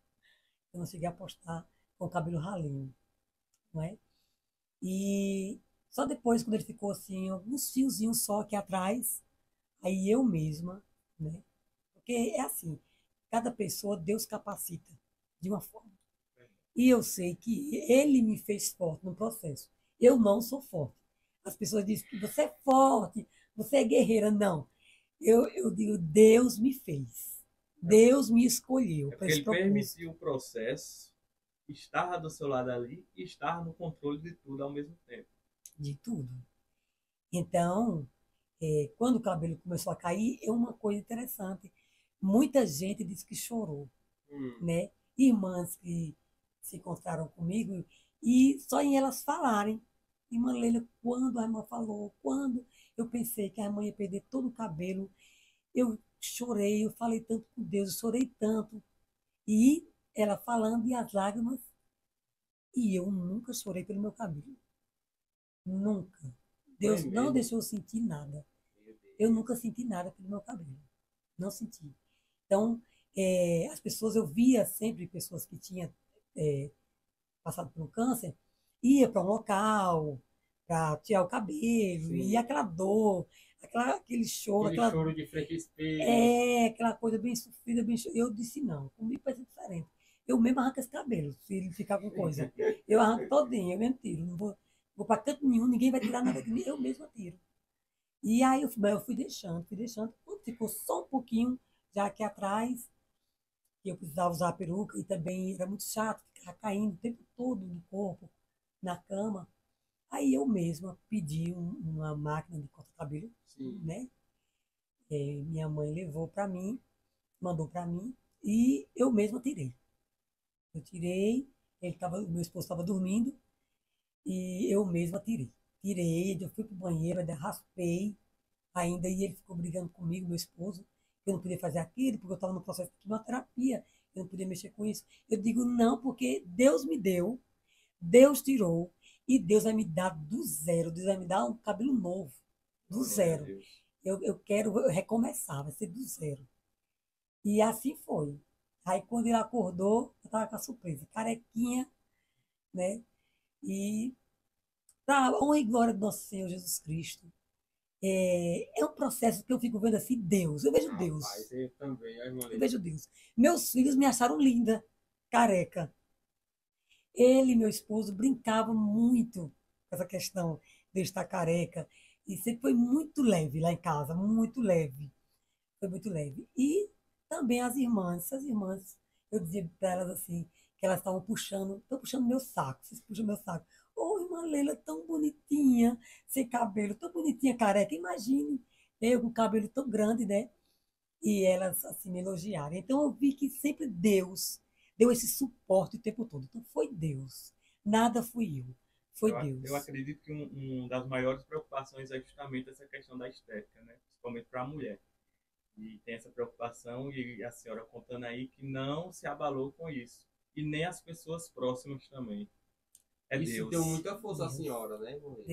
Eu não cheguei a postar com o cabelo ralinho, não é? E só depois, quando ele ficou assim, alguns fiozinhos só aqui atrás, aí eu mesma, né? Porque é assim, cada pessoa Deus capacita de uma forma. E eu sei que ele me fez forte no processo. Eu não sou forte. As pessoas dizem que você é forte, você é guerreira. Não. Eu digo, Deus me fez. Deus me escolheu É para porque esse ele propósito. permitiu o processo, estava do seu lado ali e estava no controle de tudo ao mesmo tempo. De tudo. Então, quando o cabelo começou a cair, é uma coisa interessante. Muita gente disse que chorou, né? Irmãs que se encontraram comigo e só em elas falarem. Irmã Leila, quando a irmã falou, quando eu pensei que a irmã ia perder todo o cabelo, eu chorei, eu falei tanto com Deus, eu chorei tanto. E ela falando e as lágrimas, e eu nunca chorei pelo meu cabelo. Nunca. Foi Deus não mesmo. deixou eu sentir nada. Meu Deus. Eu nunca senti nada pelo meu cabelo. Não senti. Então, as pessoas, eu via sempre pessoas que tinham passado por um câncer, ia para um local para tirar o cabelo, Sim. e aquela dor, aquele choro, Aquele choro de frente ao espelho. aquela coisa bem sofrida, eu disse não, comigo vai ser diferente. Eu mesmo arranco esse cabelo, se ele ficar com coisa. Eu arranco todinho, eu mesmo tiro. Não vou para canto nenhum, ninguém vai tirar nada de mim, eu mesmo tiro. E aí eu fui deixando, fui deixando. Quando ficou só um pouquinho, já aqui atrás, que eu precisava usar a peruca e também era muito chato, ficar caindo o tempo todo no corpo, na cama. Aí eu mesma pedi uma máquina de cortar cabelo, Sim. né? Minha mãe levou para mim, mandou para mim, e eu mesma tirei. Eu tirei, o meu esposo estava dormindo, e eu mesma tirei. Tirei, eu fui pro banheiro, ainda raspei, ainda, e ele ficou brigando comigo, meu esposo, que eu não podia fazer aquilo, porque eu estava no processo de quimioterapia, eu não podia mexer com isso. Eu digo não, porque Deus me deu, Deus tirou, e Deus vai me dar do zero, Deus vai me dar um cabelo novo, do zero. Eu quero recomeçar, vai ser do zero. E assim foi. Aí quando ele acordou, eu estava com a surpresa, carequinha, né? E para honra e glória do nosso Senhor Jesus Cristo. É um processo que eu fico vendo assim, Deus, eu vejo Deus. Rapaz, eu também, irmã Eu Leila. vejo Deus. Meus filhos me acharam linda, careca. Ele e meu esposo brincavam muito com essa questão de eu estar careca. E sempre foi muito leve lá em casa, muito leve. Foi muito leve. E também as irmãs, eu dizia para elas assim, que elas estão puxando meu saco, vocês puxam meu saco. Ô, irmã Leila, tão bonitinha, sem cabelo, tão bonitinha, careca. Imagine eu com o cabelo tão grande, né? E elas assim me elogiaram. Então eu vi que sempre Deus deu esse suporte o tempo todo. Então foi Deus. Nada fui eu. Foi Eu Deus. acredito que uma das maiores preocupações é justamente essa questão da estética, né? Principalmente para a mulher. E tem essa preocupação, e a senhora contando aí que não se abalou com isso. E nem as pessoas próximas também. É Isso deu Deus. muita força à Deus. senhora, né, Moreira?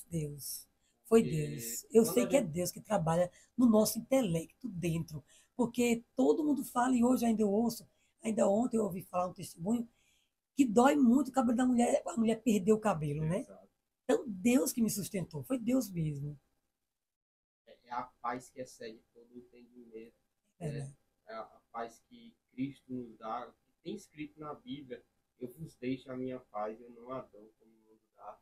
Deus. Foi Porque Deus. Eu quando sei a que é gente. Deus que trabalha no nosso intelecto dentro. Porque todo mundo fala, e hoje ainda eu ouço, ainda ontem eu ouvi falar um testemunho, que dói muito o cabelo da mulher, a mulher perdeu o cabelo, né? Exato. Então, Deus que me sustentou, foi Deus mesmo. É a paz que excede todo entendimento, É né? verdade. É a paz que Cristo nos dá, que tem escrito na Bíblia, eu vos deixo a minha paz, eu não a dou como o mundo dá,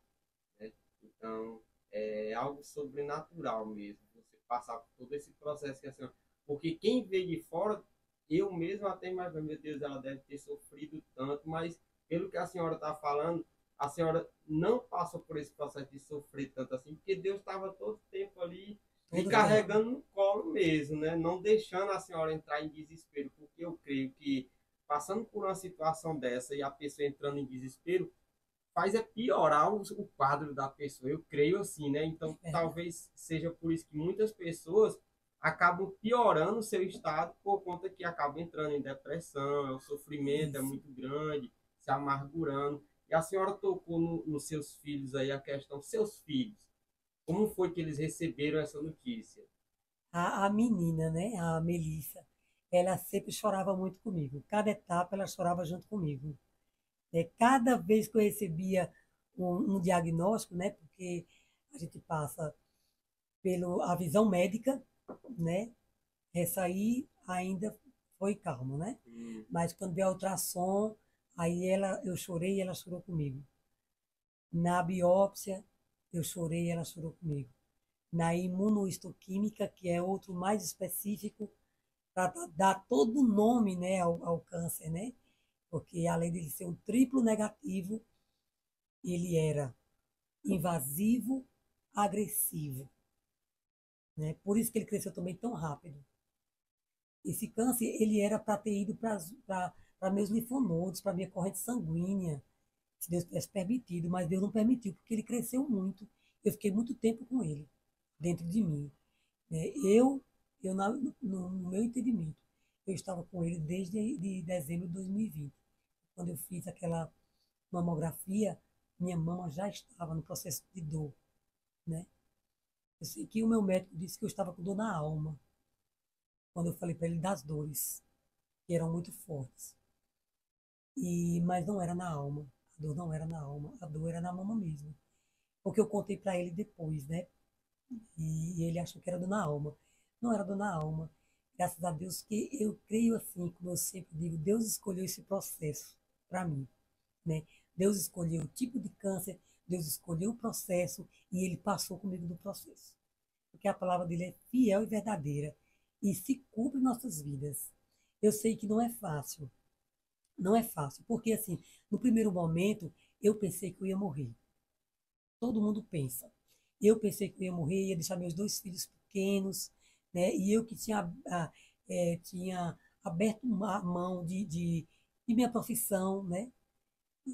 né? Então, é algo sobrenatural mesmo, você passar por todo esse processo que assim, porque quem vê de fora, eu mesmo até imagino, meu Deus, ela deve ter sofrido tanto, mas pelo que a senhora está falando, a senhora não passou por esse processo de sofrer tanto assim, porque Deus estava todo o tempo ali lhe Todo tempo. carregando no colo mesmo, né? Não deixando a senhora entrar em desespero, porque eu creio que passando por uma situação dessa e a pessoa entrando em desespero, faz é piorar o quadro da pessoa. Eu creio assim, né? Então, É verdade. talvez seja por isso que muitas pessoas acabam piorando o seu estado por conta que acabam entrando em depressão, o sofrimento é Isso. muito grande, se amargurando. E a senhora tocou nos seus filhos aí, a questão, seus filhos, como foi que eles receberam essa notícia? A menina, né, a Melissa, ela sempre chorava muito comigo. Cada etapa ela chorava junto comigo. Cada vez que eu recebia um diagnóstico, né, porque a gente passa pela visão médica, né, essa aí ainda foi calma, né? Hum. Mas quando veio a ultrassom, aí eu chorei e ela chorou comigo. Na biópsia, eu chorei e ela chorou comigo. Na imunohistoquímica, que é outro mais específico, para dar todo o nome, né, ao câncer, né? Porque além de ser um triplo negativo, ele era invasivo, agressivo, né? Por isso que ele cresceu também tão rápido. Esse câncer, ele era para ter ido para meus linfonodos, para minha corrente sanguínea, se Deus tivesse permitido, mas Deus não permitiu, porque ele cresceu muito. Eu fiquei muito tempo com ele, dentro de mim. Né? No meu entendimento, eu estava com ele desde de dezembro de 2020. Quando eu fiz aquela mamografia, minha mama já estava no processo de dor. Né? Eu sei que o meu médico disse que eu estava com dor na alma, quando eu falei para ele das dores, que eram muito fortes. Mas não era na alma. A dor não era na alma, a dor era na mama mesmo. Porque eu contei para ele depois, né? E ele achou que era dor na alma. Não era dor na alma. Graças a Deus que eu creio assim, como eu sempre digo, Deus escolheu esse processo para mim, né? Deus escolheu o tipo de câncer, Deus escolheu o processo e ele passou comigo no processo. Porque a palavra dele é fiel e verdadeira e se cumpre em nossas vidas. Eu sei que não é fácil, não é fácil, porque assim, no primeiro momento eu pensei que eu ia morrer. Todo mundo pensa. Eu pensei que eu ia morrer, ia deixar meus dois filhos pequenos, né? E eu que tinha aberto a mão de minha profissão, né?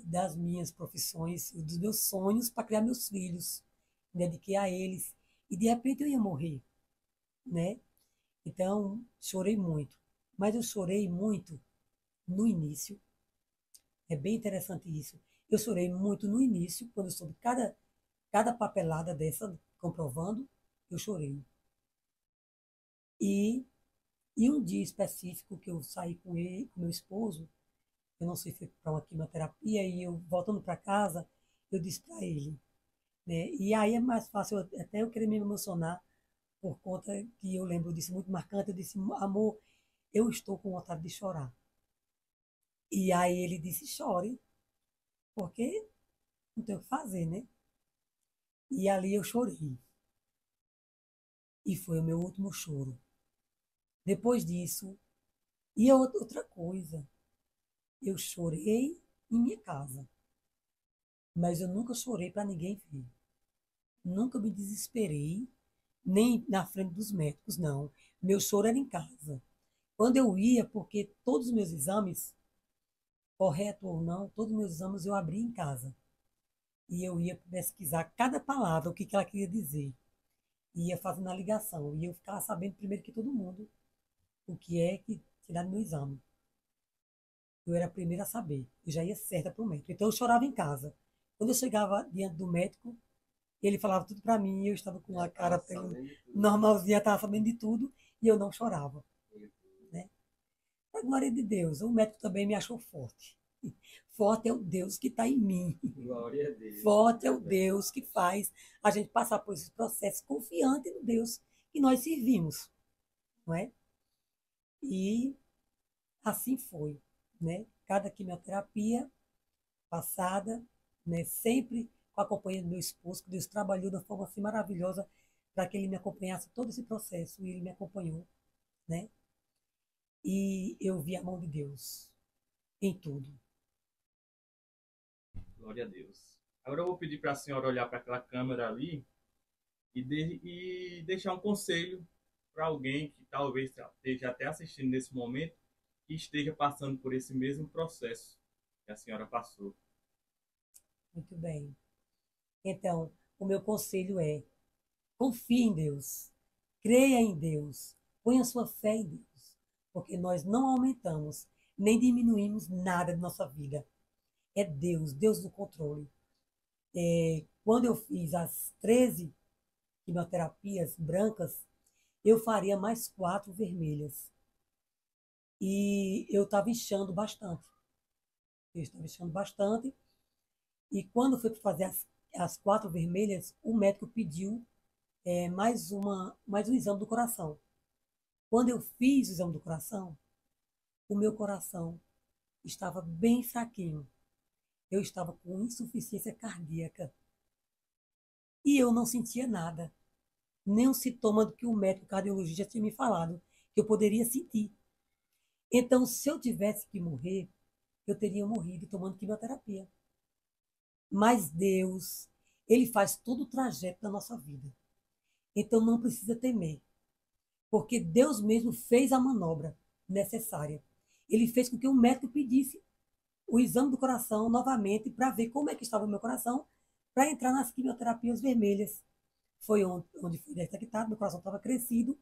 Das minhas profissões, dos meus sonhos para criar meus filhos, me dediquei a eles. E de repente eu ia morrer, né? Então, chorei muito. Mas eu chorei muito no início. É bem interessante isso. Eu chorei muito no início, quando eu soube cada papelada dessa comprovando, eu chorei. E, e um dia específico que eu saí com ele, com meu esposo, eu não sei se foi para uma quimioterapia, e eu voltando para casa, eu disse para ele, né? E aí é mais fácil, até eu querer me emocionar, por conta que eu lembro disso muito marcante, eu disse, amor, eu estou com vontade de chorar. E aí ele disse, chore, porque não tem o que fazer, né? E ali eu chorei. E foi o meu último choro. Depois disso, e outra coisa, eu chorei em minha casa, mas eu nunca chorei para ninguém ver. Nunca me desesperei, nem na frente dos médicos, não. Meu choro era em casa. Quando eu ia, porque todos os meus exames, correto ou não, todos os meus exames eu abria em casa. E eu ia pesquisar cada palavra, o que ela queria dizer. Ia fazendo a ligação. E eu ficava sabendo primeiro que todo mundo o que é que tirar no meu exame. Eu era a primeira a saber. Eu já ia certa para o médico. Então eu chorava em casa. Quando eu chegava diante do médico, ele falava tudo para mim, eu estava com a cara normalzinha, estava sabendo de tudo, e eu não chorava. Né? A glória de Deus, o médico também me achou forte. Forte é o Deus que está em mim. Glória a Deus. Forte é o Deus que faz a gente passar por esse processo confiante no Deus que nós servimos. Não é? E assim foi. Né? Cada quimioterapia passada, né? Sempre com a companhia do meu esposo, que Deus trabalhou de uma forma assim maravilhosa para que ele me acompanhasse todo esse processo, e ele me acompanhou, né? E eu vi a mão de Deus em tudo. Glória a Deus. Agora eu vou pedir para a senhora olhar para aquela câmera ali e deixar um conselho para alguém que talvez esteja até assistindo nesse momento e esteja passando por esse mesmo processo que a senhora passou. Muito bem. Então, o meu conselho é: confie em Deus, creia em Deus, ponha sua fé em Deus, porque nós não aumentamos nem diminuímos nada de nossa vida. É Deus, Deus do controle. Quando eu fiz as 13 quimioterapias brancas, eu faria mais 4 vermelhas. E eu estava inchando bastante. Eu estava inchando bastante. E quando foi para fazer as 4 vermelhas, o médico pediu mais um exame do coração. Quando eu fiz o exame do coração, o meu coração estava bem fraquinho. Eu estava com insuficiência cardíaca. E eu não sentia nada. Nem um sintoma do que o médico cardiologista tinha me falado, que eu poderia sentir. Então, se eu tivesse que morrer, eu teria morrido tomando quimioterapia. Mas Deus, Ele faz todo o trajeto da nossa vida. Então, não precisa temer, porque Deus mesmo fez a manobra necessária. Ele fez com que o médico pedisse o exame do coração novamente para ver como é que estava o meu coração, para entrar nas quimioterapias vermelhas. Foi onde foi detectado, meu coração estava crescido,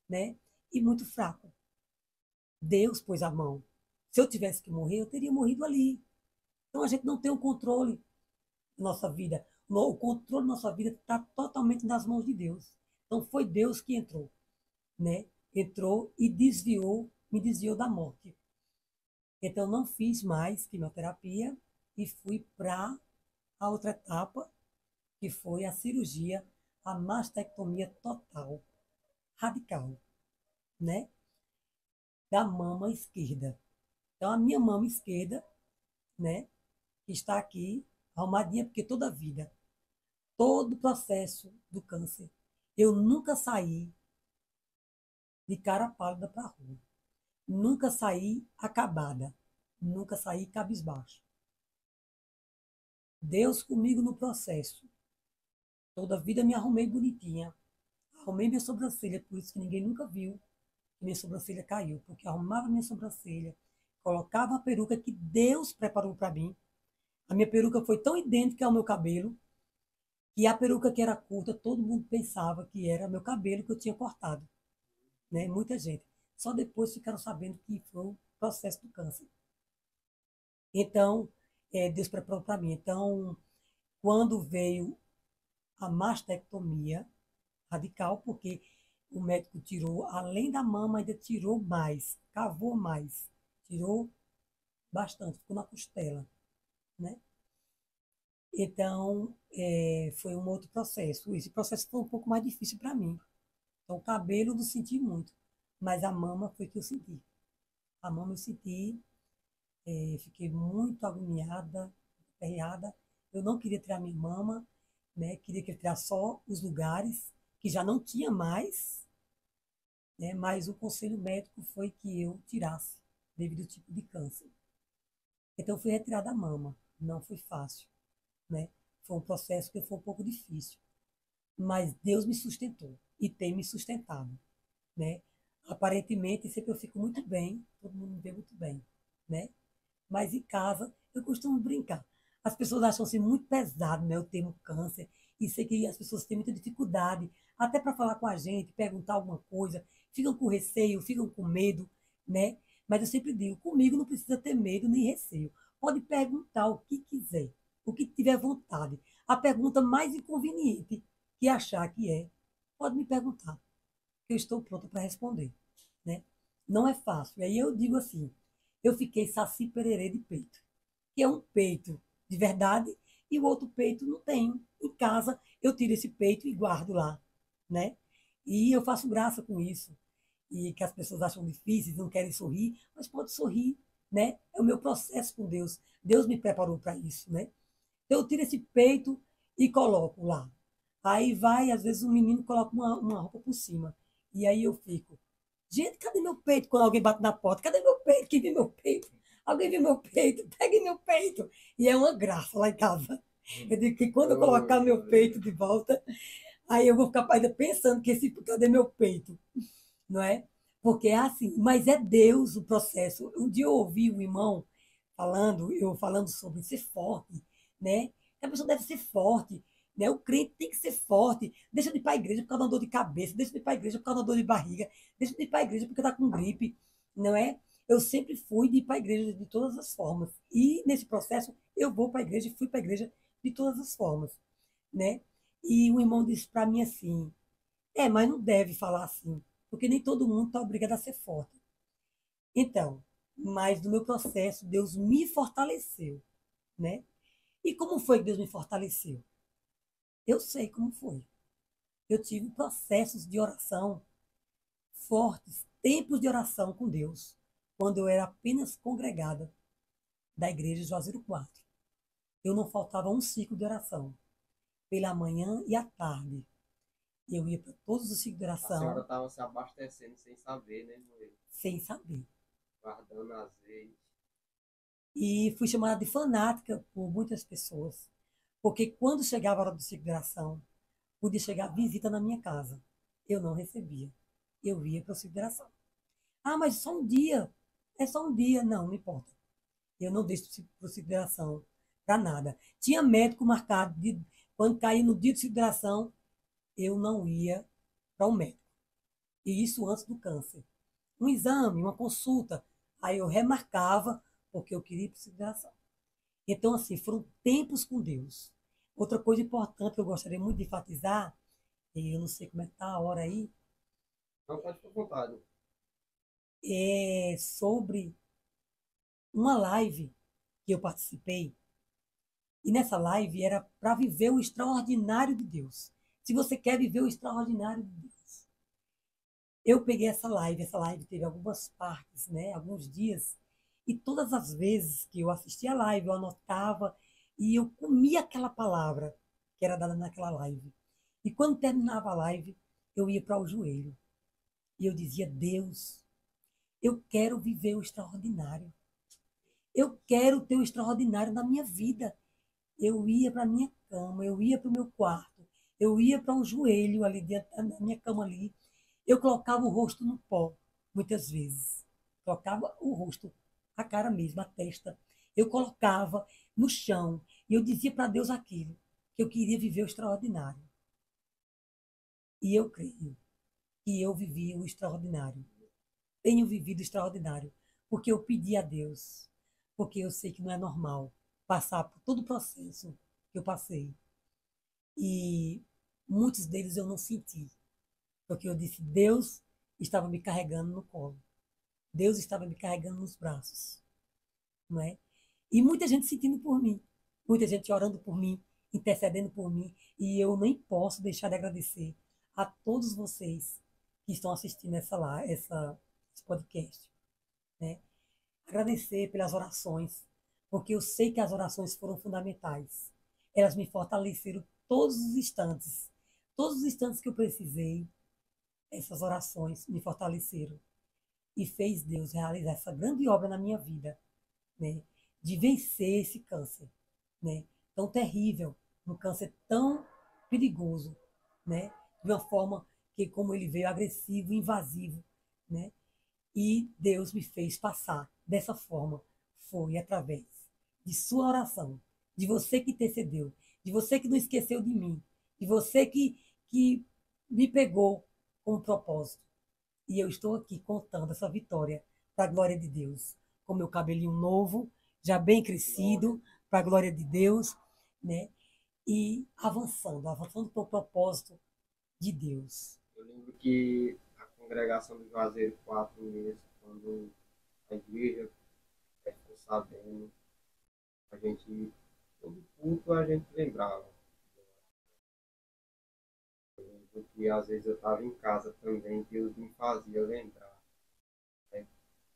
né? E muito fraco. Deus pôs a mão. Se eu tivesse que morrer, eu teria morrido ali. Então a gente não tem o controle da nossa vida. O controle da nossa vida está totalmente nas mãos de Deus. Então foi Deus que entrou, né? Entrou e me desviou da morte. Então não fiz mais quimioterapia e fui para a outra etapa, que foi a cirurgia, a mastectomia total, radical, né? Da mama esquerda. Então a minha mama esquerda, né? Que está aqui arrumadinha, porque toda a vida, todo o processo do câncer, eu nunca saí de cara pálida para a rua. Nunca saí acabada. Nunca saí cabisbaixo. Deus comigo no processo. Toda a vida me arrumei bonitinha. Arrumei minha sobrancelha, por isso que ninguém nunca viu que minha sobrancelha caiu, porque arrumava minha sobrancelha, colocava a peruca que Deus preparou para mim. A minha peruca foi tão idêntica ao meu cabelo, que a peruca que era curta, todo mundo pensava que era meu cabelo que eu tinha cortado. Né? Muita gente. Só depois ficaram sabendo que foi o processo do câncer. Então, Deus preparou para mim. Então, quando veio a mastectomia radical, porque o médico tirou, além da mama, ainda tirou mais, cavou mais, tirou bastante, ficou na costela, né? Então, foi um outro processo. Esse processo foi um pouco mais difícil para mim. Então, o cabelo eu não senti muito, mas a mama foi que eu senti. A mama eu senti, fiquei muito agoniada, aperreada. Eu não queria tirar minha mama, né? Queria que ele tirasse só os lugares que já não tinha mais, né? Mas o conselho médico foi que eu tirasse, devido ao tipo de câncer. Então, eu fui retirada a mama. Não foi fácil, né? Foi um processo que foi um pouco difícil. Mas Deus me sustentou e tem me sustentado, né? Aparentemente, sempre eu fico muito bem, todo mundo me vê muito bem, né? Mas em casa, eu costumo brincar. As pessoas acham assim muito pesado, né? Eu tenho câncer e sei que as pessoas têm muita dificuldade, até para falar com a gente, perguntar alguma coisa, ficam com receio, ficam com medo, né? Mas eu sempre digo, comigo não precisa ter medo nem receio. Pode perguntar o que quiser, o que tiver vontade. A pergunta mais inconveniente que achar que é, pode me perguntar, que eu estou pronta para responder, né? Não é fácil. E aí eu digo assim, eu fiquei saci pererê de peito, que é um peito de verdade e o outro peito não tenho. Em casa eu tiro esse peito e guardo lá, né? E eu faço graça com isso. E que as pessoas acham difíceis, não querem sorrir, mas pode sorrir, né? É o meu processo com Deus. Deus me preparou para isso, né? Então, eu tiro esse peito e coloco lá. Aí vai, às vezes, um menino coloca uma roupa por cima. E aí eu fico, gente, cadê meu peito? Quando alguém bate na porta, cadê meu peito? Quem viu meu peito? Alguém viu meu peito? Pegue meu peito. E é uma graça lá em casa. Eu digo que quando eu colocar meu peito de volta, aí eu vou ficar ainda pensando que esse, cadê meu peito? Não é? Porque é assim, mas é Deus o processo. Um dia eu ouvi um irmão falando, eu falando sobre ser forte, né? Que a pessoa deve ser forte, né? O crente tem que ser forte. Deixa de ir para a igreja por causa da dor de cabeça, deixa de ir para a igreja por causa da dor de barriga, deixa de ir para a igreja porque está com gripe, não é? Eu sempre fui de ir para a igreja de todas as formas. E nesse processo eu vou para a igreja e fui para a igreja de todas as formas, né? E o irmão disse para mim assim: mas não deve falar assim, porque nem todo mundo está obrigado a ser forte. Então, mas no meu processo, Deus me fortaleceu, né? E como foi que Deus me fortaleceu? Eu sei como foi. Eu tive processos de oração fortes, tempos de oração com Deus, quando eu era apenas congregada da igreja de Juazeiro 4. Eu não faltava um ciclo de oração, pela manhã e à tarde. Eu ia para todos os ciclos de A senhora oração estava se abastecendo sem saber, né, mãe? sem saber. Guardando azeite. E fui chamada de fanática por muitas pessoas, porque quando chegava a hora do ciclo de oração, podia chegar visita na minha casa. Eu não recebia. Eu ia para o ciclo de oração. Ah, mas só um dia. É só um dia. Não, não importa. Eu não deixo para o ciclo de oração para nada. Tinha médico marcado. Quando caía no dia do ciclo de oração, eu não ia para o médico. E isso antes do câncer. Um exame, uma consulta. Aí eu remarcava, porque eu queria ir para o ciclo de oração. Então, assim, foram tempos com Deus. Outra coisa importante que eu gostaria muito de enfatizar, e eu não sei como é que está a hora aí, Não pode ficar à vontade. é sobre uma live que eu participei. E nessa live era para viver o extraordinário de Deus. Se você quer viver o extraordinário de Deus. Eu peguei essa live teve algumas partes, né, alguns dias, e todas as vezes que eu assistia a live, eu anotava e eu comia aquela palavra que era dada naquela live. E quando terminava a live, eu ia para o joelho e eu dizia: Deus, eu quero viver o extraordinário. Eu quero ter o extraordinário na minha vida. Eu ia para a minha cama, eu ia para o meu quarto, eu ia para o joelho ali dentro da minha cama ali. Eu colocava o rosto no pó, muitas vezes. Colocava o rosto, a cara mesmo, a testa. Eu colocava no chão e eu dizia para Deus aquilo, que eu queria viver o extraordinário. E eu creio que eu vivi o extraordinário. Tenho vivido o extraordinário, porque eu pedi a Deus, porque eu sei que não é normal passar por todo o processo que eu passei. E muitos deles eu não senti, porque eu disse: Deus estava me carregando no colo. Deus estava me carregando nos braços, não é? E muita gente sentindo por mim, muita gente orando por mim, intercedendo por mim, e eu nem posso deixar de agradecer a todos vocês que estão assistindo esse podcast, né? Agradecer pelas orações, porque eu sei que as orações foram fundamentais. Elas me fortaleceram todos os instantes todos os instantes que eu precisei, essas orações me fortaleceram e fez Deus realizar essa grande obra na minha vida, né? De vencer esse câncer, né? Tão terrível, um câncer tão perigoso, né? De uma forma que, como ele veio agressivo, invasivo, né? E Deus me fez passar dessa forma. Foi através de sua oração, de você que intercedeu, de você que não esqueceu de mim, de você que me pegou com um propósito. E eu estou aqui contando essa vitória para a glória de Deus, com meu cabelinho novo, já bem crescido, para a glória de Deus, né? E avançando para o propósito de Deus. Eu lembro que a congregação do Juazeiro 4 meses, quando a igreja ficou sabendo, a gente, todo culto a gente lembrava. Porque às vezes eu estava em casa também, Deus me fazia lembrar. Né?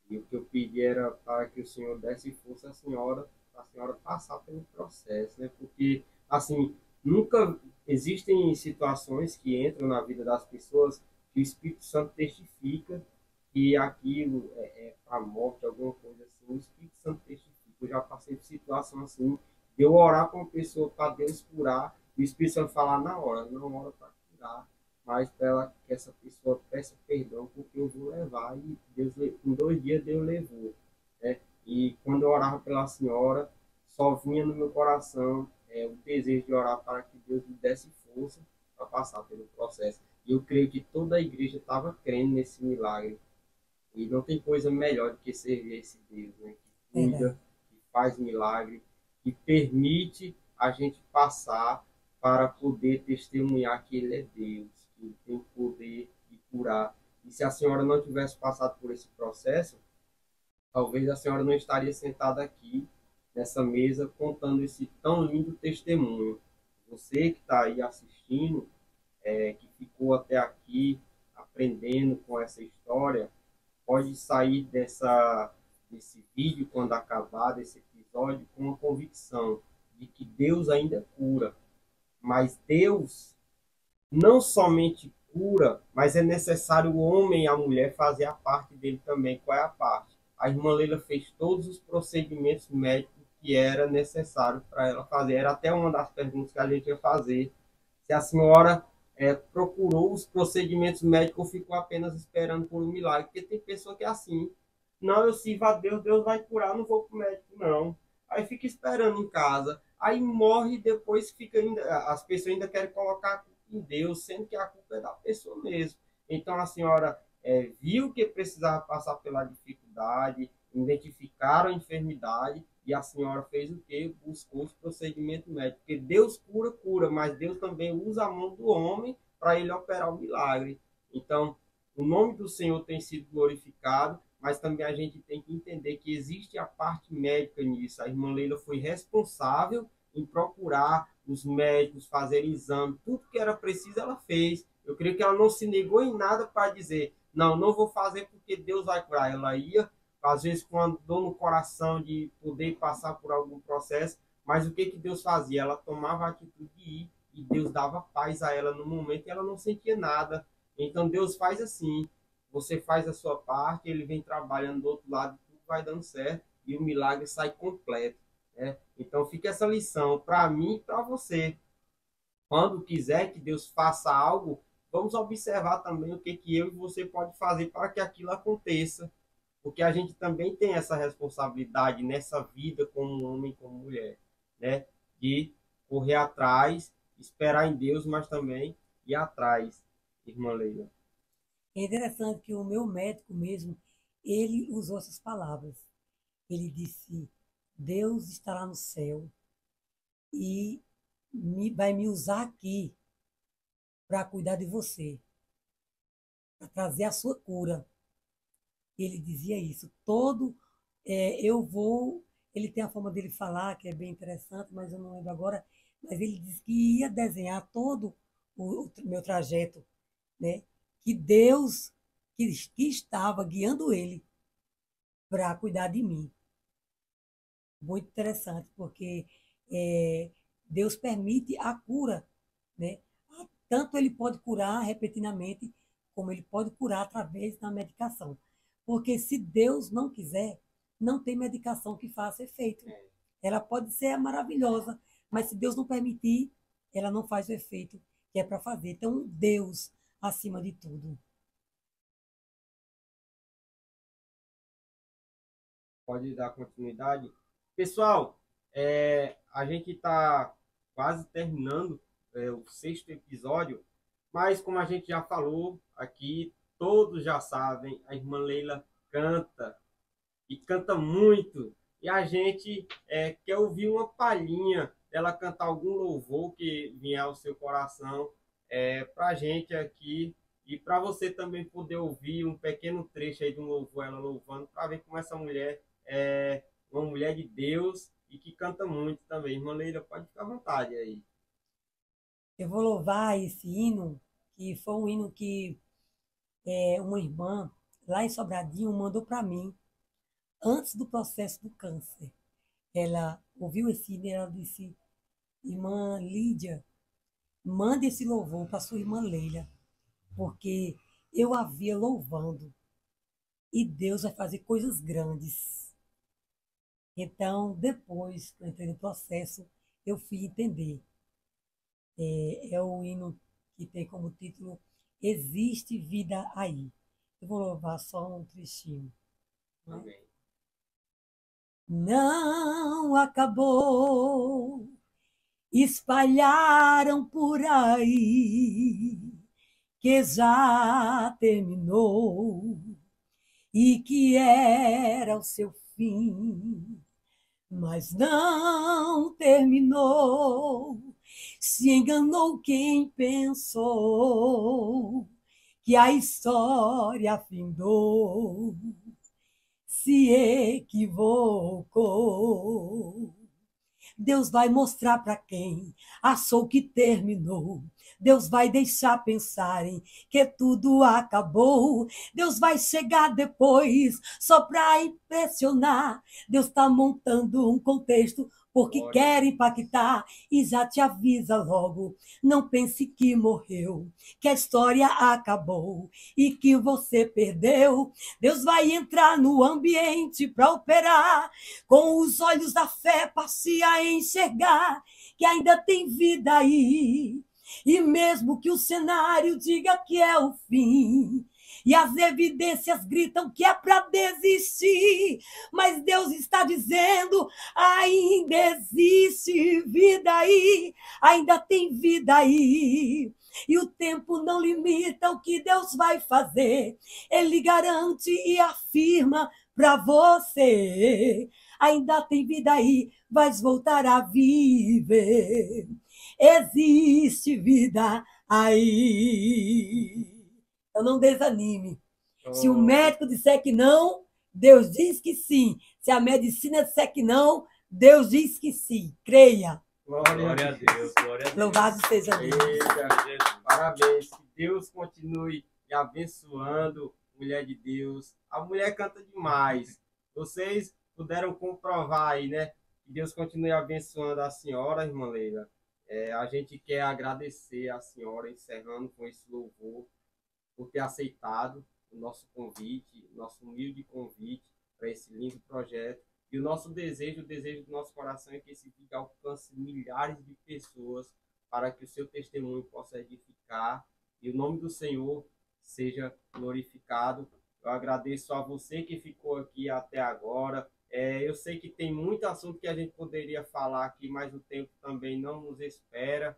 E o que eu pedi era para que o Senhor desse força à senhora, para a senhora passar pelo processo, né? Porque, assim, nunca existem situações que entram na vida das pessoas que o Espírito Santo testifica que aquilo é para a morte, alguma coisa assim. O Espírito Santo testifica. Eu já passei por situação assim, de eu orar para uma pessoa para Deus curar, e o Espírito Santo falar na hora, não ora para curar, mas para ela, que essa pessoa peça perdão, porque eu vou levar. E Deus, em 2 dias, Deus levou. Né? E quando eu orava pela senhora, só vinha no meu coração o desejo de orar para que Deus me desse força para passar pelo processo. E eu creio que toda a igreja estava crendo nesse milagre. E não tem coisa melhor do que servir esse Deus, né? Que cuida, que faz milagre, que permite a gente passar para poder testemunhar que Ele é Deus, que Ele tem poder de curar. E se a senhora não tivesse passado por esse processo, talvez a senhora não estaria sentada aqui nessa mesa contando esse tão lindo testemunho. Você que está aí assistindo, que ficou até aqui aprendendo com essa história, pode sair desse vídeo, quando acabar desse episódio, com uma convicção de que Deus ainda cura. Mas Deus não somente cura, mas é necessário o homem e a mulher fazer a parte dele também. Qual é a parte? A irmã Leila fez todos os procedimentos médicos que era necessário para ela fazer. Era até uma das perguntas que a gente ia fazer. Se a senhora procurou os procedimentos médicos ou ficou apenas esperando por um milagre. Porque tem pessoa que é assim. Não, eu sirvo a Deus, Deus vai curar, não vou para o médico, não. Aí fica esperando em casa. Aí morre e depois fica ainda. As pessoas ainda querem colocar a culpa em Deus, sendo que a culpa é da pessoa mesmo. Então a senhora viu que precisava passar pela dificuldade, identificaram a enfermidade e a senhora fez o quê? Buscou os procedimentos médicos. Porque Deus cura, cura, mas Deus também usa a mão do homem para ele operar o milagre. Então, o nome do Senhor tem sido glorificado, mas também a gente tem que entender que existe a parte médica nisso. A irmã Leila foi responsável em procurar os médicos, fazer exame, tudo que era preciso ela fez. Eu creio que ela não se negou em nada para dizer, não, não vou fazer porque Deus vai curar. Ela ia, às vezes, com a dor no coração de poder passar por algum processo, mas o que Deus fazia? Ela tomava a atitude de ir e Deus dava paz a ela no momento e ela não sentia nada. Então Deus faz assim, você faz a sua parte, ele vem trabalhando do outro lado, tudo vai dando certo e o milagre sai completo. Né? Então fica essa lição para mim e para você. Quando quiser que Deus faça algo, vamos observar também o que eu e você pode fazer para que aquilo aconteça. Porque a gente também tem essa responsabilidade nessa vida como homem, como mulher, né? De correr atrás, esperar em Deus, mas também ir atrás, irmã Leila. É interessante que o meu médico mesmo, ele usou essas palavras. Ele disse, Deus está lá no céu e vai me usar aqui para cuidar de você, para trazer a sua cura. Ele dizia isso. Eu vou. Ele tem a forma dele falar, que é bem interessante, mas eu não lembro agora. Mas ele disse que ia desenhar todo o meu trajeto, né? Que Deus que estava guiando ele para cuidar de mim. Muito interessante, porque Deus permite a cura, né? tanto ele pode curar repentinamente, como ele pode curar através da medicação. Porque se Deus não quiser, não tem medicação que faça efeito. Ela pode ser maravilhosa, mas se Deus não permitir, ela não faz o efeito que é para fazer. Então, Deus acima de tudo. Pode dar continuidade. Pessoal, a gente está quase terminando o 6º episódio, mas como a gente já falou aqui, todos já sabem, a irmã Leila canta, e canta muito, e a gente quer ouvir uma palhinha dela cantar algum louvor que vier ao seu coração para a gente aqui, e para você também poder ouvir um pequeno trecho aí de um louvor, ela louvando, para ver como essa mulher é uma mulher de Deus e que canta muito também. Irmã Leila, pode ficar à vontade aí. Eu vou louvar esse hino, que foi um hino que uma irmã lá em Sobradinho mandou para mim, antes do processo do câncer. Ela ouviu esse hino e ela disse: irmã Lídia, mande esse louvor para sua irmã Leila, porque eu a via louvando e Deus vai fazer coisas grandes. Então, depois que eu entrei no processo, eu fui entender. É o hino que tem como título Existe Vida Aí. Eu vou louvar só um trechinho. Amém. Não acabou, espalharam por aí que já terminou e que era o seu fim, mas não terminou. Se enganou quem pensou que a história findou, se equivocou. Deus vai mostrar para quem achou que terminou. Deus vai deixar pensarem que tudo acabou. Deus vai chegar depois só para impressionar. Deus está montando um contexto porque quer impactar e já te avisa logo. Não pense que morreu, que a história acabou e que você perdeu. Deus vai entrar no ambiente para operar, com os olhos da fé passe a enxergar que ainda tem vida aí. E mesmo que o cenário diga que é o fim, e as evidências gritam que é para desistir, mas Deus está dizendo: ainda existe vida aí, ainda tem vida aí. E o tempo não limita o que Deus vai fazer. Ele garante e afirma para você: ainda tem vida aí, vais voltar a viver. Existe vida aí. Então não desanime. Se o médico disser que não, Deus diz que sim. Se a medicina disser que não, Deus diz que sim. Creia. Glória a Deus. Glória a Deus. Louvado seja Deus. Parabéns. Que Deus continue te abençoando, mulher de Deus. A mulher canta demais. Vocês puderam comprovar aí, né? Que Deus continue abençoando a senhora, irmã Leila. A gente quer agradecer a senhora, encerrando com esse louvor, por ter aceitado o nosso convite, nosso humilde convite para esse lindo projeto. E o nosso desejo, o desejo do nosso coração é que esse vídeo alcance milhares de pessoas para que o seu testemunho possa edificar e o nome do Senhor seja glorificado. Eu agradeço a você que ficou aqui até agora. Eu sei que tem muito assunto que a gente poderia falar aqui, mas o tempo também não nos espera,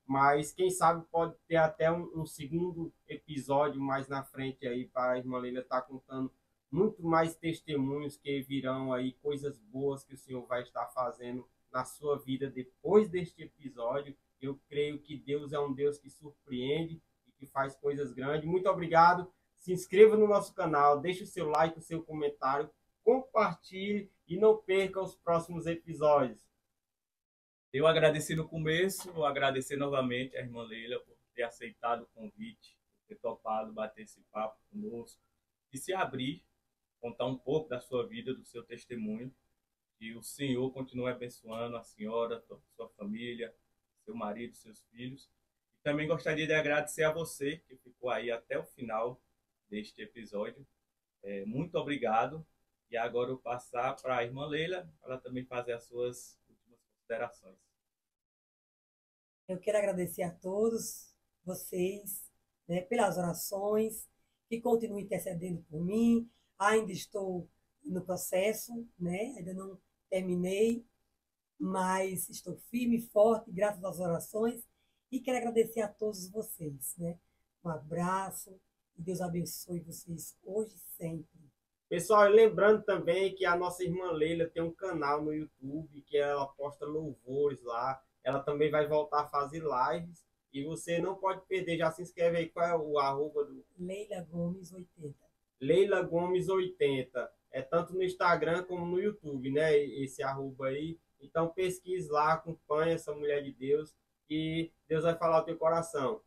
mas quem sabe pode ter até um segundo episódio mais na frente aí para a irmã Leila estar contando muito mais testemunhos que virão aí, coisas boas que o Senhor vai estar fazendo na sua vida depois deste episódio. Eu creio que Deus é um Deus que surpreende e que faz coisas grandes. Muito obrigado. Se inscreva no nosso canal, deixe o seu like, o seu comentário, compartilhe e não perca os próximos episódios. Eu agradeci no começo, vou agradecer novamente a irmã Leila por ter aceitado o convite, por ter topado bater esse papo conosco e se abrir, contar um pouco da sua vida, do seu testemunho. Que o Senhor continue abençoando a senhora, sua família, seu marido, seus filhos. Também gostaria de agradecer a você que ficou aí até o final deste episódio. Muito obrigado. E agora eu passar para a irmã Leila, para ela também fazer as suas últimas considerações. Eu quero agradecer a todos vocês, né, pelas orações, que continuem intercedendo por mim. Ainda estou no processo, né? Ainda não terminei, mas estou firme e forte, graças às orações, e quero agradecer a todos vocês, né? Um abraço, e Deus abençoe vocês hoje e sempre. Pessoal, e lembrando também que a nossa irmã Leila tem um canal no YouTube que ela posta louvores lá. Ela também vai voltar a fazer lives e você não pode perder. Já se inscreve aí. Qual é o arroba do Leila Gomes 80. Leila Gomes 80. É tanto no Instagram como no YouTube, né? Esse arroba aí. Então pesquise lá, acompanhe essa mulher de Deus e Deus vai falar ao teu coração.